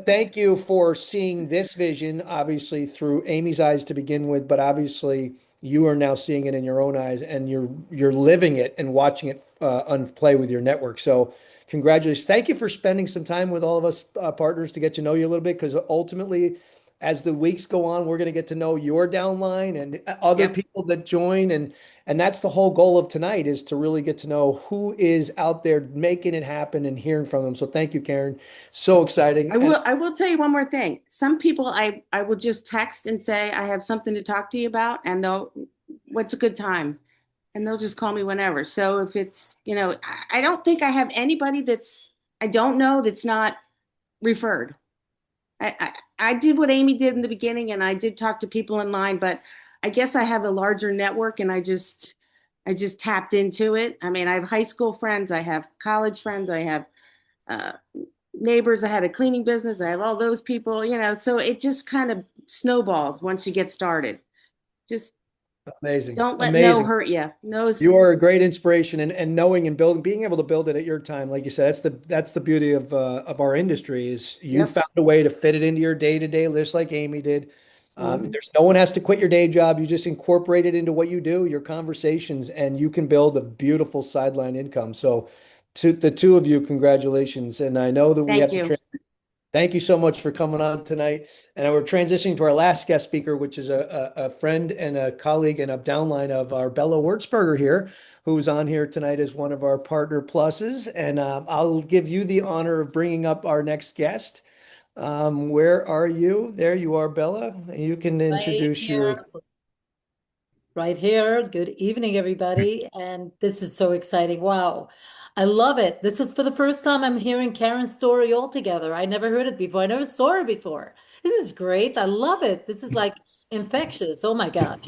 thank you for seeing this vision, obviously through Amy's eyes to begin with, but obviously you are now seeing it in your own eyes, and you're living it and watching it unplay with your network. So, congratulations! Thank you for spending some time with all of us partners to get to know you a little bit, because ultimately, as the weeks go on, we're going to get to know your downline and other Yep. people that join, and that's the whole goal of tonight, is to really get to know who is out there making it happen and hearing from them. So thank you, Karen. So exciting. And I will tell you one more thing. Some people I will just text and say I have something to talk to you about, and they'll, what's a good time? And they'll just call me whenever. So if it's, I don't think I have anybody that's I don't know that's not referred. I did what Amy did in the beginning, and I did talk to people in line, but I guess I have a larger network, and I just tapped into it. I mean, I have high school friends, I have college friends, I have uh, neighbors. I had a cleaning business. I have all those people, so it just kind of snowballs once you get started. Just amazing, don't let no amazing. hurt you. No's, You are a great inspiration, and knowing and building, being able to build it at your time, like you said, that's the beauty of our industry, is you yep. found a way to fit it into your day to day, just like Amy did. Mhm. There's no one has to quit your day job. You just incorporate it into what you do, your conversations, and you can build a beautiful sideline income. So, to the two of you, congratulations. And I know that we Thank have to you. thank you so much for coming on tonight. And we're transitioning to our last guest speaker, which is a friend and a colleague and a downline of our Bella Wurzberger here, who's on here tonight as one of our partner pluses. And I'll give you the honor of bringing up our next guest. Where are you? There you are, Bella. You can Right introduce your. here. Right here. Good evening, everybody. And this is so exciting. Wow. I love it. This is for the first time I'm hearing Karen's story altogether. I never heard it before. I never saw her before. This is great. I love it. This is like infectious. Oh my God.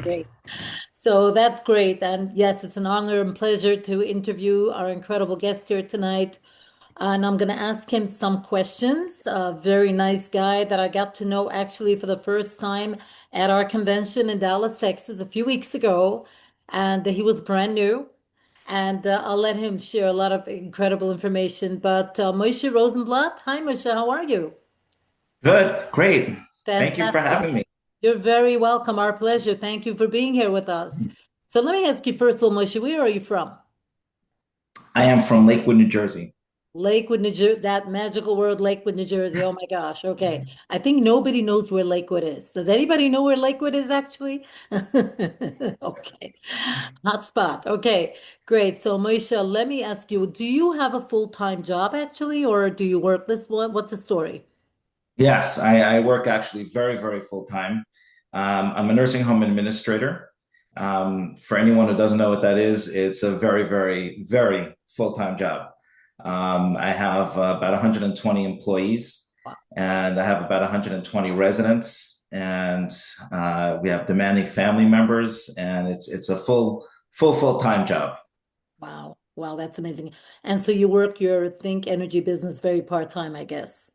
Great. So that's great. And yes, it's an honor and pleasure to interview our incredible guest here tonight. And I'm going to ask him some questions. A very nice guy that I got to know actually for the first time at our convention in Dallas, Texas, a few weeks ago. And he was brand new. And I'll let him share a lot of incredible information. But Moshe Rosenblatt, hi Moshe, how are you? Good, great. Thank you for Fantastic. having me. You're very welcome. Our pleasure. Thank you for being here with us. So let me ask you first of all, Moshe, where are you from? I am from Lakewood, New Jersey. Lakewood, New Jersey, that magical word, Lakewood, New Jersey. Oh my gosh. Okay. I think nobody knows where Lakewood is. Does anybody know where Lakewood is actually? Okay. Hot spot. Okay. Great. So, Moisha, let me ask you, do you have a full-time job actually, or do you work this one? What's the story? Yes, I work actually very, very full time. I'm a nursing home administrator. For anyone who doesn't know what that is, it's a very, very, very full-time job. I have about 120 employees, and I have about 120 residents, and we have demanding family members, and it's a full-time job. Wow. Wow, that's amazing. And so you work your Think Energy business very part-time, I guess.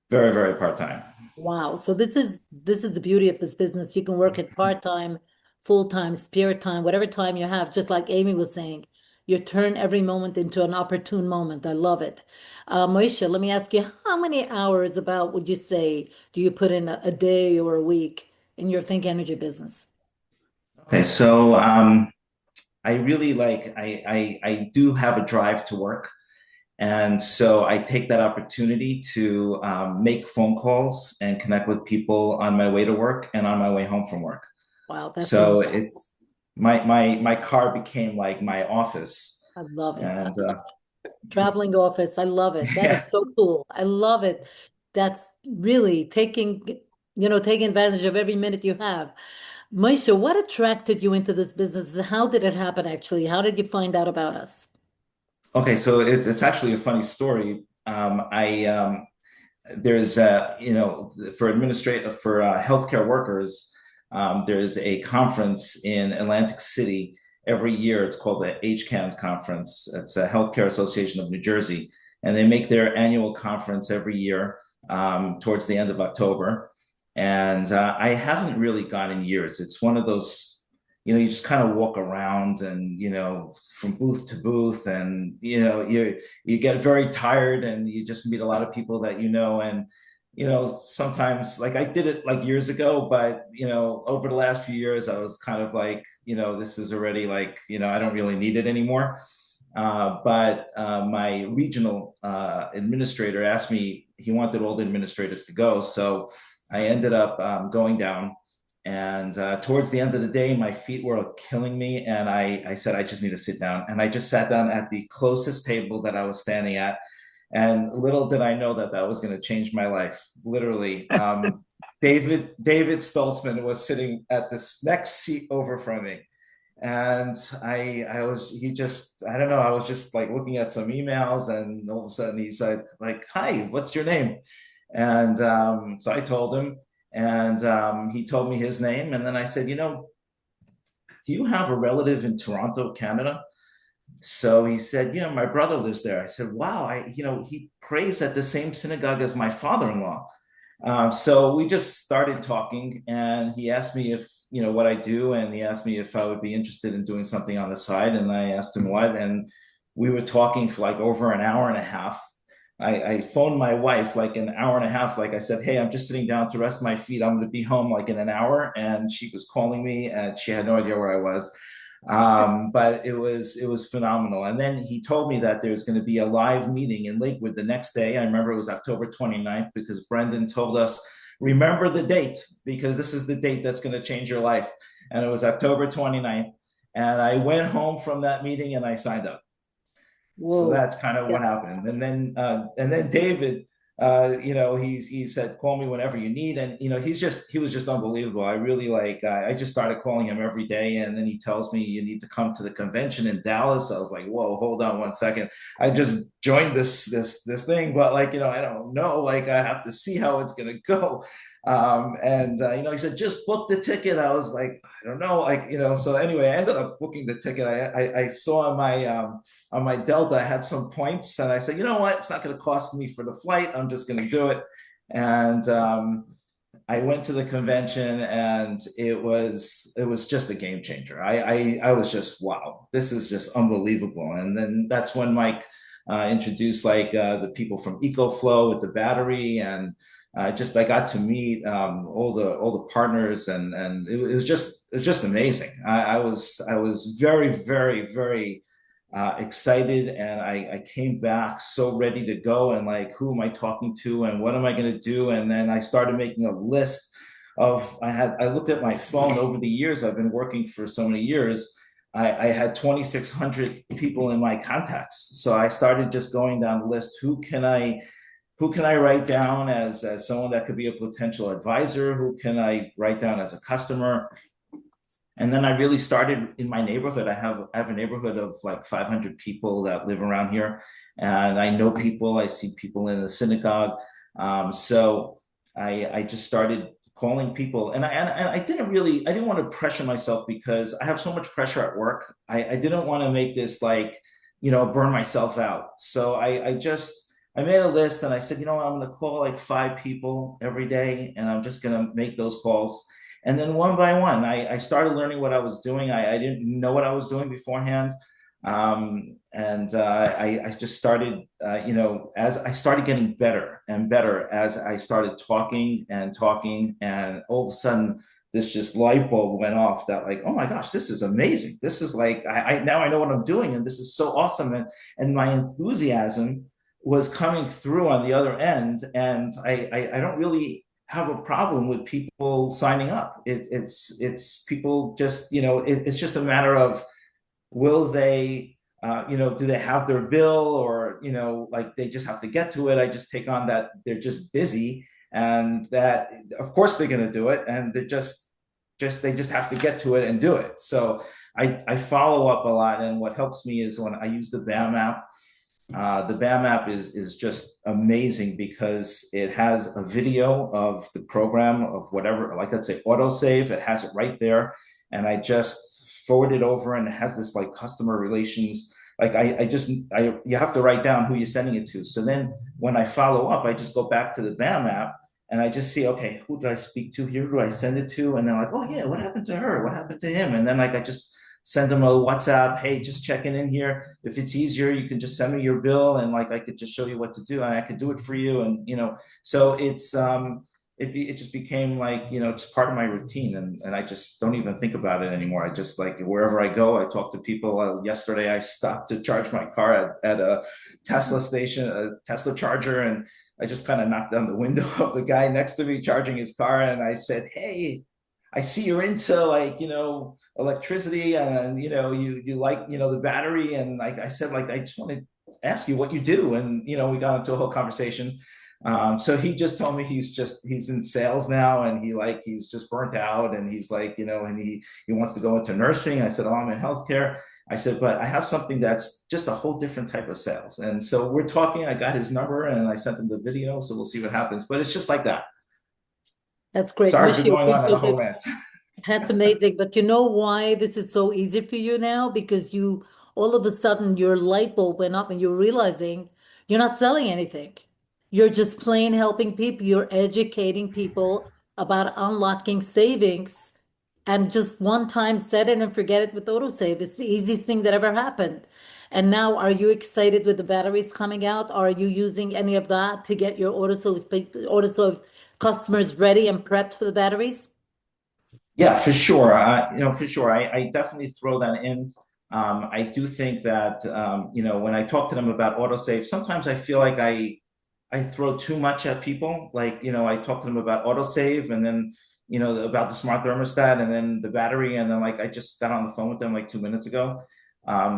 Very, very part-time. Wow. So this is the beauty of this business. You can work it part-time, full-time, spare time, whatever time you have, just like Amy was saying. You turn every moment into an opportune moment. I love it. Moisha, let me ask you, how many hours about would you say do you put in a day or a week in your Think Energy business? Okay, so I really like I do have a drive to work. And so I take that opportunity to make phone calls and connect with people on my way to work and on my way home from work. Wow, that's So amazing. it's my car became like my office. I love it. And Traveling office. I love it. That is yeah. so cool. I love it. That's really taking advantage of every minute you have. Maisha, what attracted you into this business? How did it happen actually? How did you find out about us? Okay, so it's actually a funny story. I there's for administrative for healthcare workers, there's a conference in Atlantic City every year. It's called the HCANS conference. It's a Healthcare Association of New Jersey, and they make their annual conference every year towards the end of October. And I haven't really gone in years. It's one of those, you just kind of walk around and, from booth to booth, and you get very tired and you just meet a lot of people that and sometimes like I did it like years ago, but over the last few years I was kind of like, this is already like, I don't really need it anymore. But my regional administrator asked me, he wanted all the administrators to go, so I ended up going down. And towards the end of the day, my feet were killing me. And I said, I just need to sit down. And I just sat down at the closest table that I was standing at. And little did I know that that was going to change my life, literally. David Stoltzman was sitting at this next seat over from me. And I don't know, I was just like looking at some emails, and all of a sudden he said, like, hi, what's your name? And so I told him, and he told me his name. And then I said, do you have a relative in Toronto, Canada? So he said, yeah, my brother lives there. I said, wow, he prays at the same synagogue as my father-in-law. So we just started talking, and he asked me if, what I do. And he asked me if I would be interested in doing something on the side. And I asked him what, and we were talking for like over an hour and a half. I phoned my wife like an hour and a half. Like I said, hey, I'm just sitting down to rest my feet. I'm going to be home like in an hour. And she was calling me, and she had no idea where I was. But it was phenomenal. And then he told me that there's going to be a live meeting in Lakewood the next day. I remember it was October 29th, because Brendan told us, remember the date, because this is the date that's going to change your life. And it was October 29th. And I went home from that meeting and I signed up. So Whoa. that's kind of Yeah. what happened. And then David, he said, call me whenever you need. And, he was just unbelievable. I really I just started calling him every day. And then he tells me, you need to come to the convention in Dallas. I was like, whoa, hold on one second. I just joined this thing, but I don't know, like, I have to see how it's going to go. And he said, just book the ticket. I was like, I don't know, so anyway, I ended up booking the ticket. I saw on my Delta, I had some points, and I said, you know what? It's not going to cost me for the flight. I'm just going to do it. And I went to the convention, and it was just a game changer. I was just, wow, this is just unbelievable. And then that's when Mike introduced the people from EcoFlow with the battery, and I got to meet all the partners, and it was just amazing. I was very, very, very excited, and I came back so ready to go, and like, who am I talking to, and what am I going to do? And then I started making a list I looked at my phone. Over the years, I've been working for so many years. I had 2,600 people in my contacts. So I started just going down the list. Who can I write down as someone that could be a potential advisor? Who can I write down as a customer? And then I really started in my neighborhood. I have a neighborhood of like 500 people that live around here, and I know people. I see people in the synagogue. So I just started calling people. And I didn't want to pressure myself because I have so much pressure at work. I didn't want to make this like, burn myself out. So I made a list and I said, I'm going to call like 5 people every day and I'm just going to make those calls. And then one by one, I started learning what I was doing. I didn't know what I was doing beforehand. And I just started, as I started getting better and better as I started talking, and all of a sudden, this just light bulb went off that like, oh my gosh, this is amazing. This is like, now I know what I'm doing, and this is so awesome. And my enthusiasm was coming through on the other end. And I don't really have a problem with people signing up. It's people just, it's just a matter of, will they, do they have their bill, or, like they just have to get to it. I just take on that they're just busy, and that of course they're going to do it, and they just have to get to it and do it. So I follow up a lot, and what helps me is when I use the BAM app. The BAM app is just amazing because it has a video of the program of whatever, like let's say autosave, it has it right there. And I just forward it over, and it has this like customer relations. Like you have to write down who you're sending it to. So then when I follow up, I just go back to the BAM app and I just see, okay, who did I speak to here? Who do I send it to? And they're like, oh yeah, what happened to her? What happened to him? And then like I just send them a WhatsApp, hey, just checking in here. If it's easier, you can just send me your bill, and like I could just show you what to do, and I could do it for you. And so it's it just became like, just part of my routine, and I just don't even think about it anymore. I just like wherever I go, I talk to people. Yesterday, I stopped to charge my car at a Tesla station, a Tesla charger, and I just kind of knocked on the window of the guy next to me charging his car, and I said, hey, I see you're into like, electricity, and, you like, the battery. And like I said, like, I just want to ask you what you do. And, we got into a whole conversation. So he just told me he's in sales now, and he's just burnt out, and he's like, and he wants to go into nursing. I said, oh, I'm in healthcare. I said, but I have something that's just a whole different type of sales. And so we're talking, I got his number and I sent him the video. So we'll see what happens, but it's just like that. That's great. Sorry for Michelle, going on a whole rant. that's amazing. But you know why this is so easy for you now? Because all of a sudden, your light bulb went up and you're realizing you're not selling anything. You're just plain helping people. You're educating people about unlocking savings, and just one time set it and forget it with autosave. It's the easiest thing that ever happened. And now, are you excited with the batteries coming out? Are you using any of that to get your autosave customers ready and prepped for the batteries? Yeah, for sure. For sure. I definitely throw that in. I do think that, when I talk to them about autosave, sometimes I feel like I throw too much at people. Like, I talk to them about autosave, and then, about the smart thermostat, and then the battery. And then like, I just got on the phone with them like 2 minutes ago.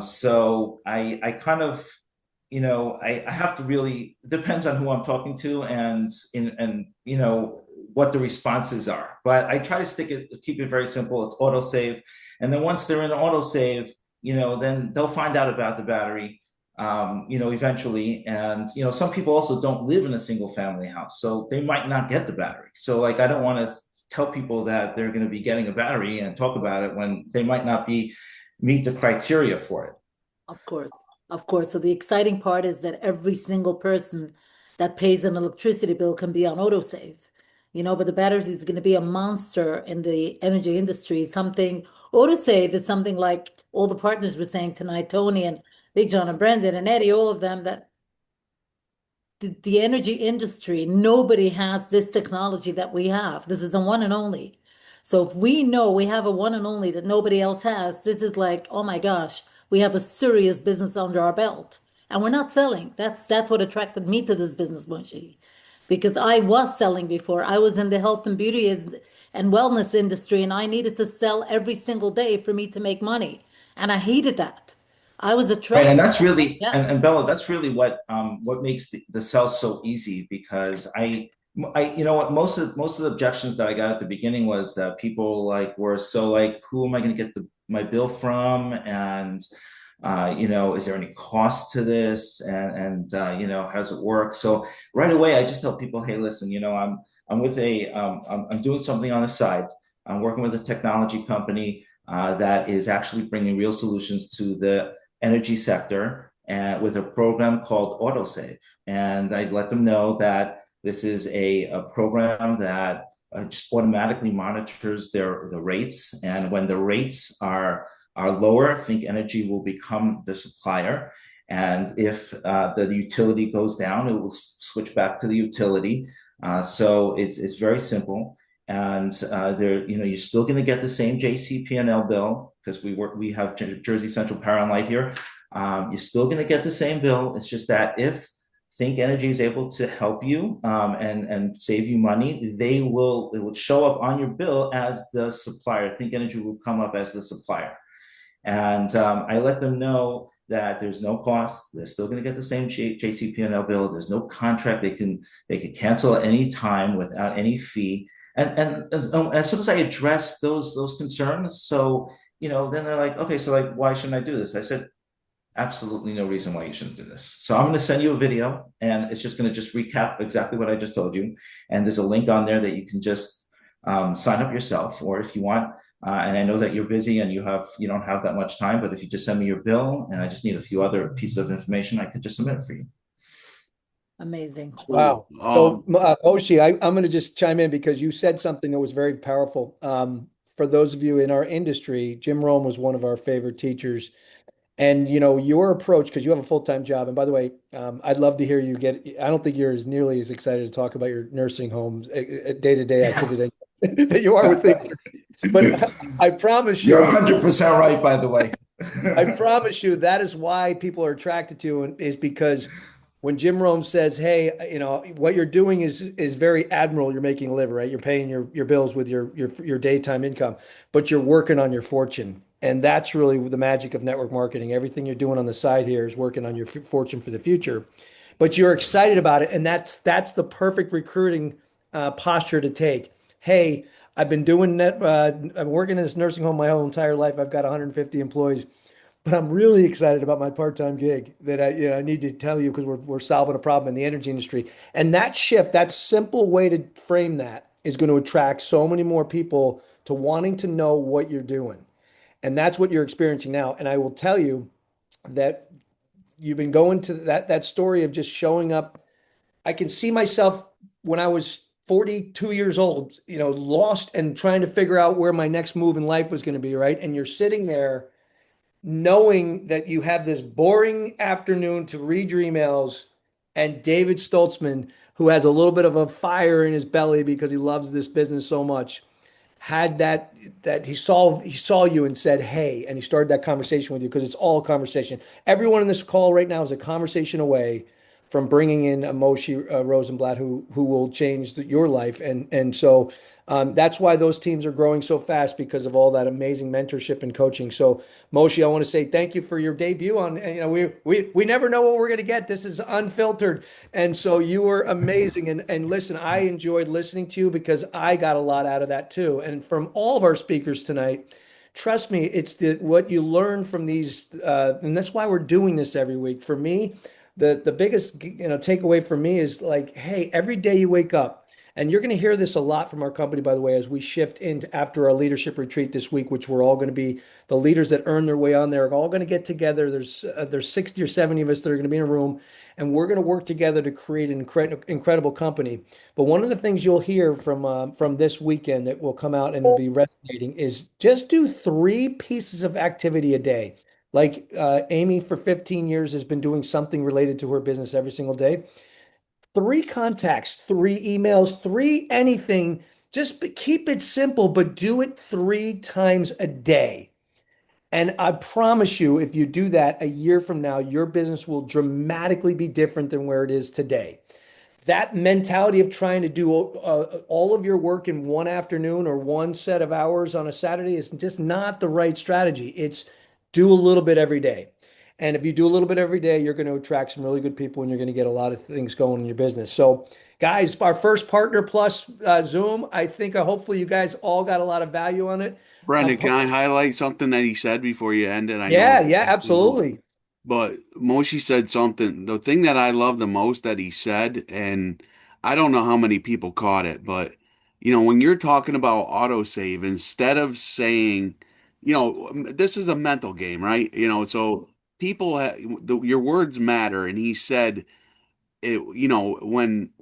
So I kind of, I have to really, it depends on who I'm talking to, and what the responses are. But I try to keep it very simple. It's autosave. And then once they're in autosave, then they'll find out about the battery, eventually. And, some people also don't live in a single family house, so they might not get the battery. So like, I don't want to tell people that they're going to be getting a battery and talk about it when they might not meet the criteria for it. Of course, of course. So the exciting part is that every single person that pays an electricity bill can be on autosave, but the batteries is going to be a monster in the energy industry. Autosave is something like all the partners were saying tonight, Tony and Big John and Brendan and Eddie, all of them, that the energy industry, nobody has this technology that we have. This is a one and only. So if we know we have a one and only that nobody else has, this is like, oh my gosh, we have a serious business under our belt. And we're not selling. That's what attracted me to this business, Munshi. Because I was selling before. I was in the health and beauty and wellness industry, and I needed to sell every single day for me to make money. And I hated that. I was Right, attracted. and that's really, Yeah. and Bella, that's really what makes the sell so easy, because what, most of the objections that I got at the beginning was that people like were so like, who am I going to get my bill from? And is there any cost to this? And how does it work? So right away, I just tell people, hey, listen, I'm doing something on the side. I'm working with a technology company that is actually bringing real solutions to the energy sector, and with a program called AutoSave. And I let them know that this is a program that just automatically monitors the rates, and when the rates are lower, Think Energy will become the supplier. And if the utility goes down, it will switch back to the utility. So it's very simple, and you're still going to get the same JCP&L bill, because we have Jersey Central Power and Light here. You're still going to get the same bill. It's just that if Think Energy is able to help you and save you money, it will show up on your bill as the supplier. Think Energy will come up as the supplier. And I let them know that there's no cost. They're still going to get the same JCP&L bill. There's no contract. They can cancel at any time without any fee. And as soon as I address those concerns, so then they're like, okay, so like, why shouldn't I do this? I said, absolutely no reason why you shouldn't do this. So I'm going to send you a video, and it's just going to recap exactly what I just told you. And there's a link on there that you can just sign up yourself, or if you want. And I know that you're busy and you don't have that much time, but if you just send me your bill and I just need a few other pieces of information, I could just submit it for you. Amazing. Wow. So, Moshi, I'm going to just chime in because you said something that was very powerful. For those of you in our industry, Jim Rome was one of our favorite teachers. And, your approach, because you have a full-time job. And by the way, I'd love to hear you I don't think you're nearly as excited to talk about your nursing homes day-to-day activity that you are with things. But I promise you, you're 100% right, by the way. I promise you that is why people are attracted to it, is because when Jim Rome says, hey, what you're doing is very admirable. You're making a living, right? You're paying your bills with your daytime income, but you're working on your fortune. And that's really the magic of network marketing. Everything you're doing on the side here is working on your fortune for the future, but you're excited about it. And that's the perfect recruiting posture to take. Hey, I've been doing I'm working in this nursing home my whole entire life. I've got 150 employees, but I'm really excited about my part-time gig that I need to tell you, because we're solving a problem in the energy industry. And that shift, that simple way to frame that, is going to attract so many more people to wanting to know what you're doing. And that's what you're experiencing now. And I will tell you that you've been going to that story of just showing up. I can see myself when I was 42 years old, lost and trying to figure out where my next move in life was going to be, right? And you're sitting there knowing that you have this boring afternoon to read your emails, and David Stoltzman, who has a little bit of a fire in his belly because he loves this business so much, had that he saw you and said, hey, and he started that conversation with you, because it's all a conversation. Everyone in this call right now is a conversation away from bringing in a Moshe Rosenblatt who will change your life. And so that's why those teams are growing so fast, because of all that amazing mentorship and coaching. So Moshe, I want to say thank you for your debut on, we never know what we're going to get. This is unfiltered. And so you were amazing. And listen, I enjoyed listening to you because I got a lot out of that too. And from all of our speakers tonight, trust me, it's what you learn from these, and that's why we're doing this every week. For me, the biggest takeaway for me is like, hey, every day you wake up, and you're going to hear this a lot from our company, by the way, as we shift into after our leadership retreat this week, which we're all going to be the leaders that earn their way on there, are all going to get together. There's 60 or 70 of us that are going to be in a room, and we're going to work together to create an incredible company. But one of the things you'll hear from this weekend that will come out and be resonating is just do 3 pieces of activity a day. Like Amy for 15 years has been doing something related to her business every single day. 3 contacts, 3 emails, 3 anything. Just keep it simple, but do it 3 times a day. And I promise you, if you do that, a year from now, your business will dramatically be different than where it is today. That mentality of trying to do all of your work in one afternoon or one set of hours on a Saturday is just not the right strategy. It's do a little bit every day. And if you do a little bit every day, you're going to attract some really good people, and you're going to get a lot of things going in your business. So guys, our first Partner Plus Zoom, I think hopefully you guys all got a lot of value on it. Brendan, can I highlight something that he said before you end it? Yeah, absolutely. But Moshe said something. The thing that I love the most that he said, and I don't know how many people caught it, but when you're talking about autosave, instead of saying, this is a mental game, right? So people, your words matter. And he said, when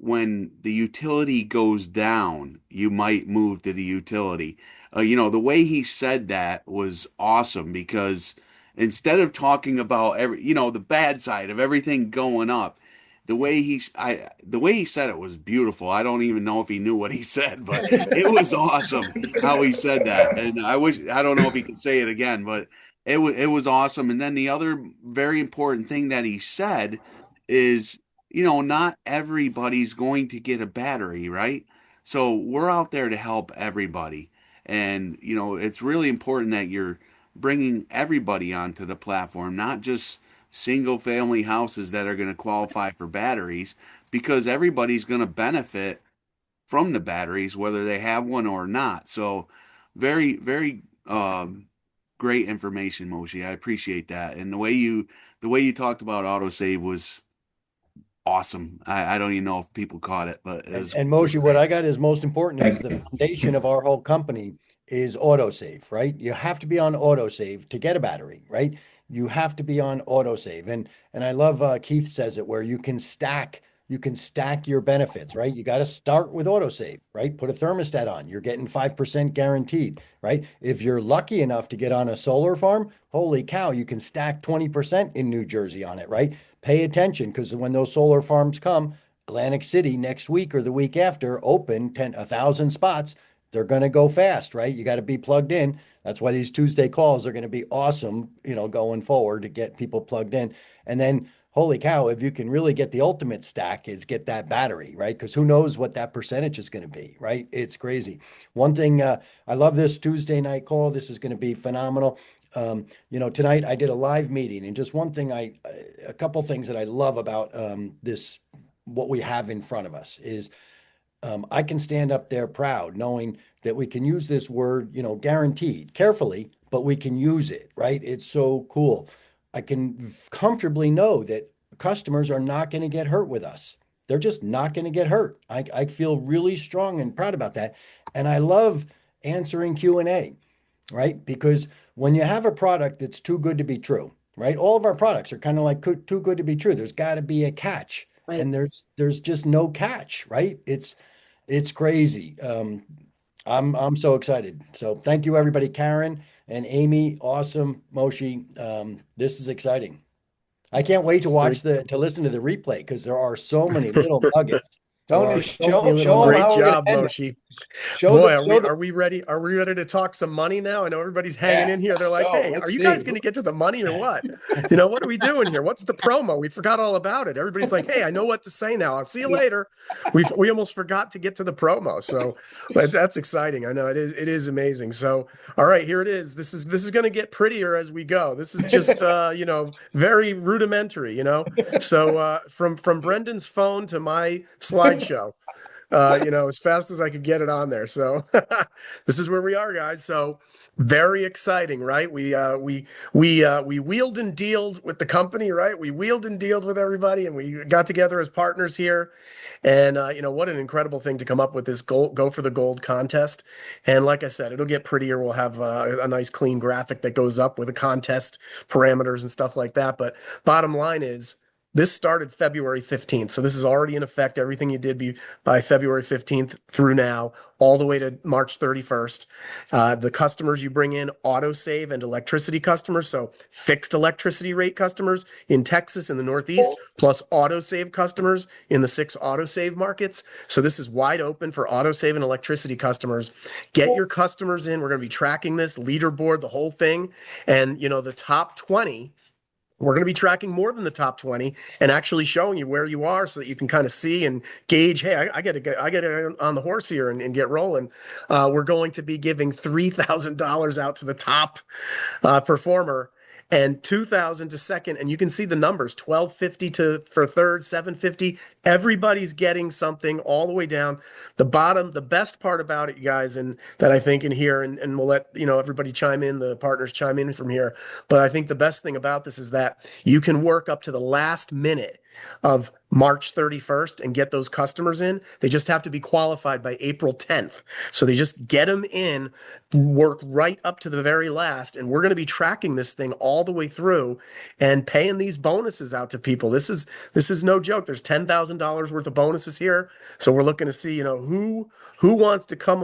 the utility goes down, you might move to the utility. The way he said that was awesome because instead of talking about the bad side of everything going up, the way he said it was beautiful. I don't even know if he knew what he said, but it was awesome how he said that. And I don't know if he could say it again, but it was awesome. And then the other very important thing that he said is not everybody's going to get a battery, right? So we're out there to help everybody. And, it's really important that you're bringing everybody onto the platform, not just single family houses that are going to qualify for batteries, because everybody's going to benefit from the batteries, whether they have one or not. So very, very, great information, Moshe. I appreciate that. And the way you talked about autosave was awesome. I don't even know if people caught it, but And Moshe, what I got is most important is the foundation of our whole company is autosave, right? You have to be on autosave to get a battery, right? You have to be on autosave. And I love Keith says it where you can stack your benefits, right? You got to start with autosave, right? Put a thermostat on. You're getting 5% guaranteed, right? If you're lucky enough to get on a solar farm, holy cow, you can stack 20% in New Jersey on it, right? Pay attention because when those solar farms come, Atlantic City next week or the week after, open 1,000 spots. They're going to go fast, right? You got to be plugged in. That's why these Tuesday calls are going to be awesome, going forward to get people plugged in. And then, holy cow, if you can really get the ultimate stack is get that battery, right? Because who knows what that percentage is going to be, right? It's crazy. One thing, I love this Tuesday night call. This is going to be phenomenal. Tonight I did a live meeting, and just one thing a couple things that I love about this, what we have in front of us is I can stand up there proud knowing that we can use this word, guaranteed carefully, but we can use it, right? It's so cool. I can comfortably know that customers are not going to get hurt with us. They're just not going to get hurt. I feel really strong and proud about that. And I love answering Q&A, right? Because when you have a product that's too good to be true, right? All of our products are kind of like too good to be true. There's got to be a catch. Right. And there's just no catch, right? It's crazy. I'm so excited. So thank you everybody, Karen and Amy, awesome, Moshe. This is exciting. I can't wait to listen to the replay because there are so many little nuggets. Tony, show them Great how we're job, gonna end it. Moshe. Show Boy, them- are we ready? Are we ready to talk some money now? I know everybody's hanging Yeah, in here. They're like, let's "Hey, go. are Let's you guys see. going to get to the money or what? What are we doing here? What's the promo? We forgot all about it." Everybody's like, "Hey, I know what to say now. I'll see you later." We almost forgot to get to the promo, so that's exciting. I know it is. It is amazing. So, all right, here it is. This is going to get prettier as we go. This is just very rudimentary. So from Brendan's phone to my slideshow. As fast as I could get it on there. So this is where we are, guys. So very exciting, right? We wheeled and dealed with the company, right? We wheeled and dealed with everybody, and we got together as partners here. And what an incredible thing to come up with this go for the gold contest. And like I said, it'll get prettier. We'll have a nice clean graphic that goes up with the contest parameters and stuff like that. But bottom line is, this started February 15th. So this is already in effect. Everything you did by February 15th through now, all the way to March 31st. The customers you bring in, autosave and electricity customers. So fixed electricity rate customers in Texas and the Northeast, plus autosave customers in the 6 autosave markets. So this is wide open for autosave and electricity customers. Get your customers in. We're going to be tracking this leaderboard, the whole thing. And, the top 20, we're going to be tracking more than the top 20 and actually showing you where you are so that you can kind of see and gauge, hey, I got to get on the horse here and get rolling. We're going to be giving $3,000 out to the top performer and $2,000 to second. And you can see the numbers, $1,250 for third, $750. Everybody's getting something all the way down. The bottom, the best part about it, you guys, and that I think in here, and we'll let everybody chime in, the partners chime in from here. But I think the best thing about this is that you can work up to the last minute of March 31st and get those customers in. They just have to be qualified by April 10th. So they just get them in, work right up to the very last. And we're going to be tracking this thing all the way through and paying these bonuses out to people. This is no joke. There's $10,000 worth of bonuses here. So we're looking to see, you know, who wants to come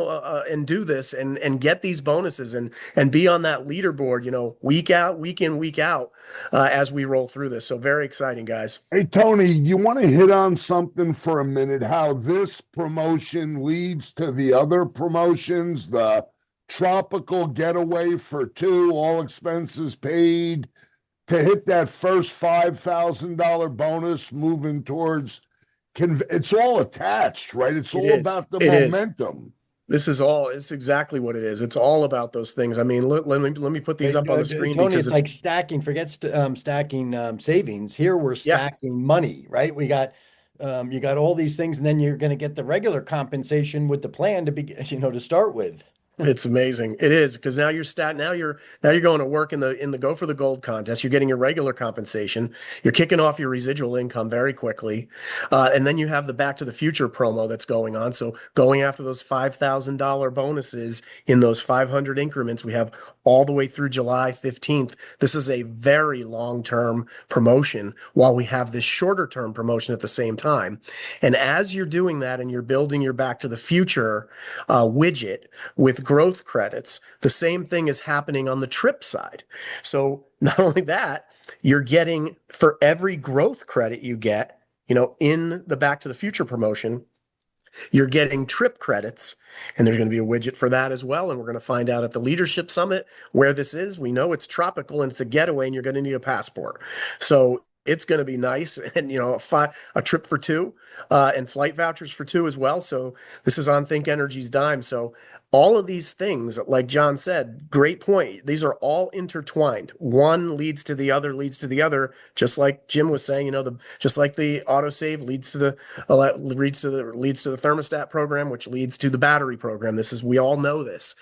and do this and get these bonuses and be on that leaderboard, you know, week out, week in, week out, as we roll through this. So very exciting, guys. Hey, Tony, you want to hit on something for a minute, how this promotion leads to the other promotions, the tropical getaway for two, all expenses paid, to hit that first $5,000 bonus moving towards, it's all attached, right? It's all about the momentum. It's exactly what it is. It's all about those things. I mean, let me put these up on the screen, Tony, because it's like stacking, stacking savings. Here we're stacking money, right? We got, you got all these things, and then you're going to get the regular compensation with the plan to be, you know, to start with. It's amazing. It is, because now you're going to work in the Go for the Gold contest. You're getting your regular compensation. You're kicking off your residual income very quickly. And then you have the Back to the Future promo that's going on. So going after those $5,000 bonuses in those 500 increments, we have all the way through July 15th. This is a very long-term promotion while we have this shorter-term promotion at the same time. And as you're doing that and you're building your Back to the Future widget with growth credits, the same thing is happening on the trip side. So not only that, you're getting, for every growth credit you get, you know, in the Back to the Future promotion, you're getting trip credits, and there's going to be a widget for that as well. And we're going to find out at the Leadership Summit where this is. We know it's tropical and it's a getaway, and you're going to need a passport. So it's going to be nice. And, you know, a trip for two, and flight vouchers for two as well. So this is on Think Energy's dime. So all of these things, like John said, great point. These are all intertwined. One leads to the other, just like Jim was saying, you know, just like the autosave leads to the thermostat program, which leads to the battery program. We all know this.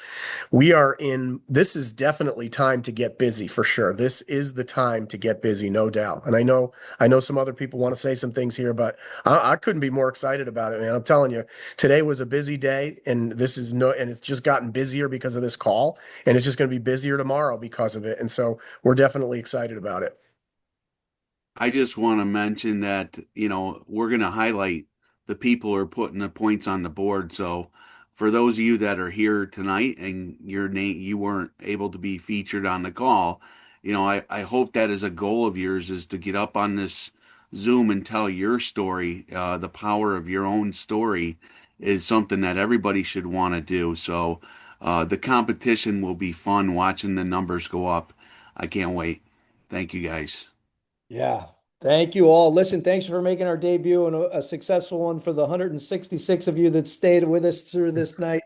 This is definitely time to get busy, for sure. This is the time to get busy, no doubt. And I know some other people want to say some things here, but I couldn't be more excited about it, man. I'm telling you, today was a busy day, and it's just gotten busier because of this call, and it's just going to be busier tomorrow because of it. And so we're definitely excited about it. I just want to mention that, you know, we're going to highlight the people who are putting the points on the board. So for those of you that are here tonight and you weren't able to be featured on the call, you know, I hope that as a goal of yours is to get up on this Zoom and tell your story. The power of your own story is something that everybody should want to do. So the competition will be fun, watching the numbers go up. I can't wait. Thank you, guys. Yeah. Thank you all. Listen, thanks for making our debut, and a successful one for the 166 of you that stayed with us through this night.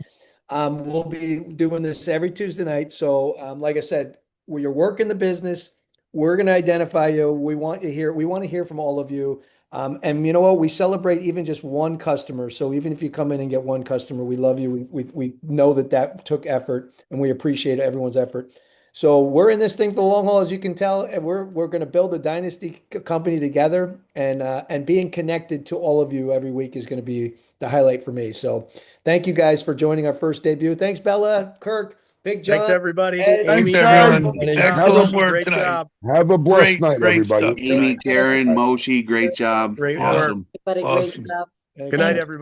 We'll be doing this every Tuesday night. So like I said, you're working the business, we're going to identify you. We want to hear from all of you. And you know what? We celebrate even just one customer. So even if you come in and get one customer, we love you. We know that took effort, and we appreciate everyone's effort. So we're in this thing for the long haul, as you can tell, and we're going to build a dynasty company together, and being connected to all of you every week is going to be the highlight for me. So thank you guys for joining our first debut. Thanks, Bella, Kirk, Big John. Thanks, everybody. Ed, Thanks, Amy, everyone. Karen, Excellent John, work great tonight. job. Have a blessed night, Great everybody. stuff Amy, tonight. Karen, Moshi, great job. Great Awesome. But a Awesome. great job. Thank Good night, you. everybody.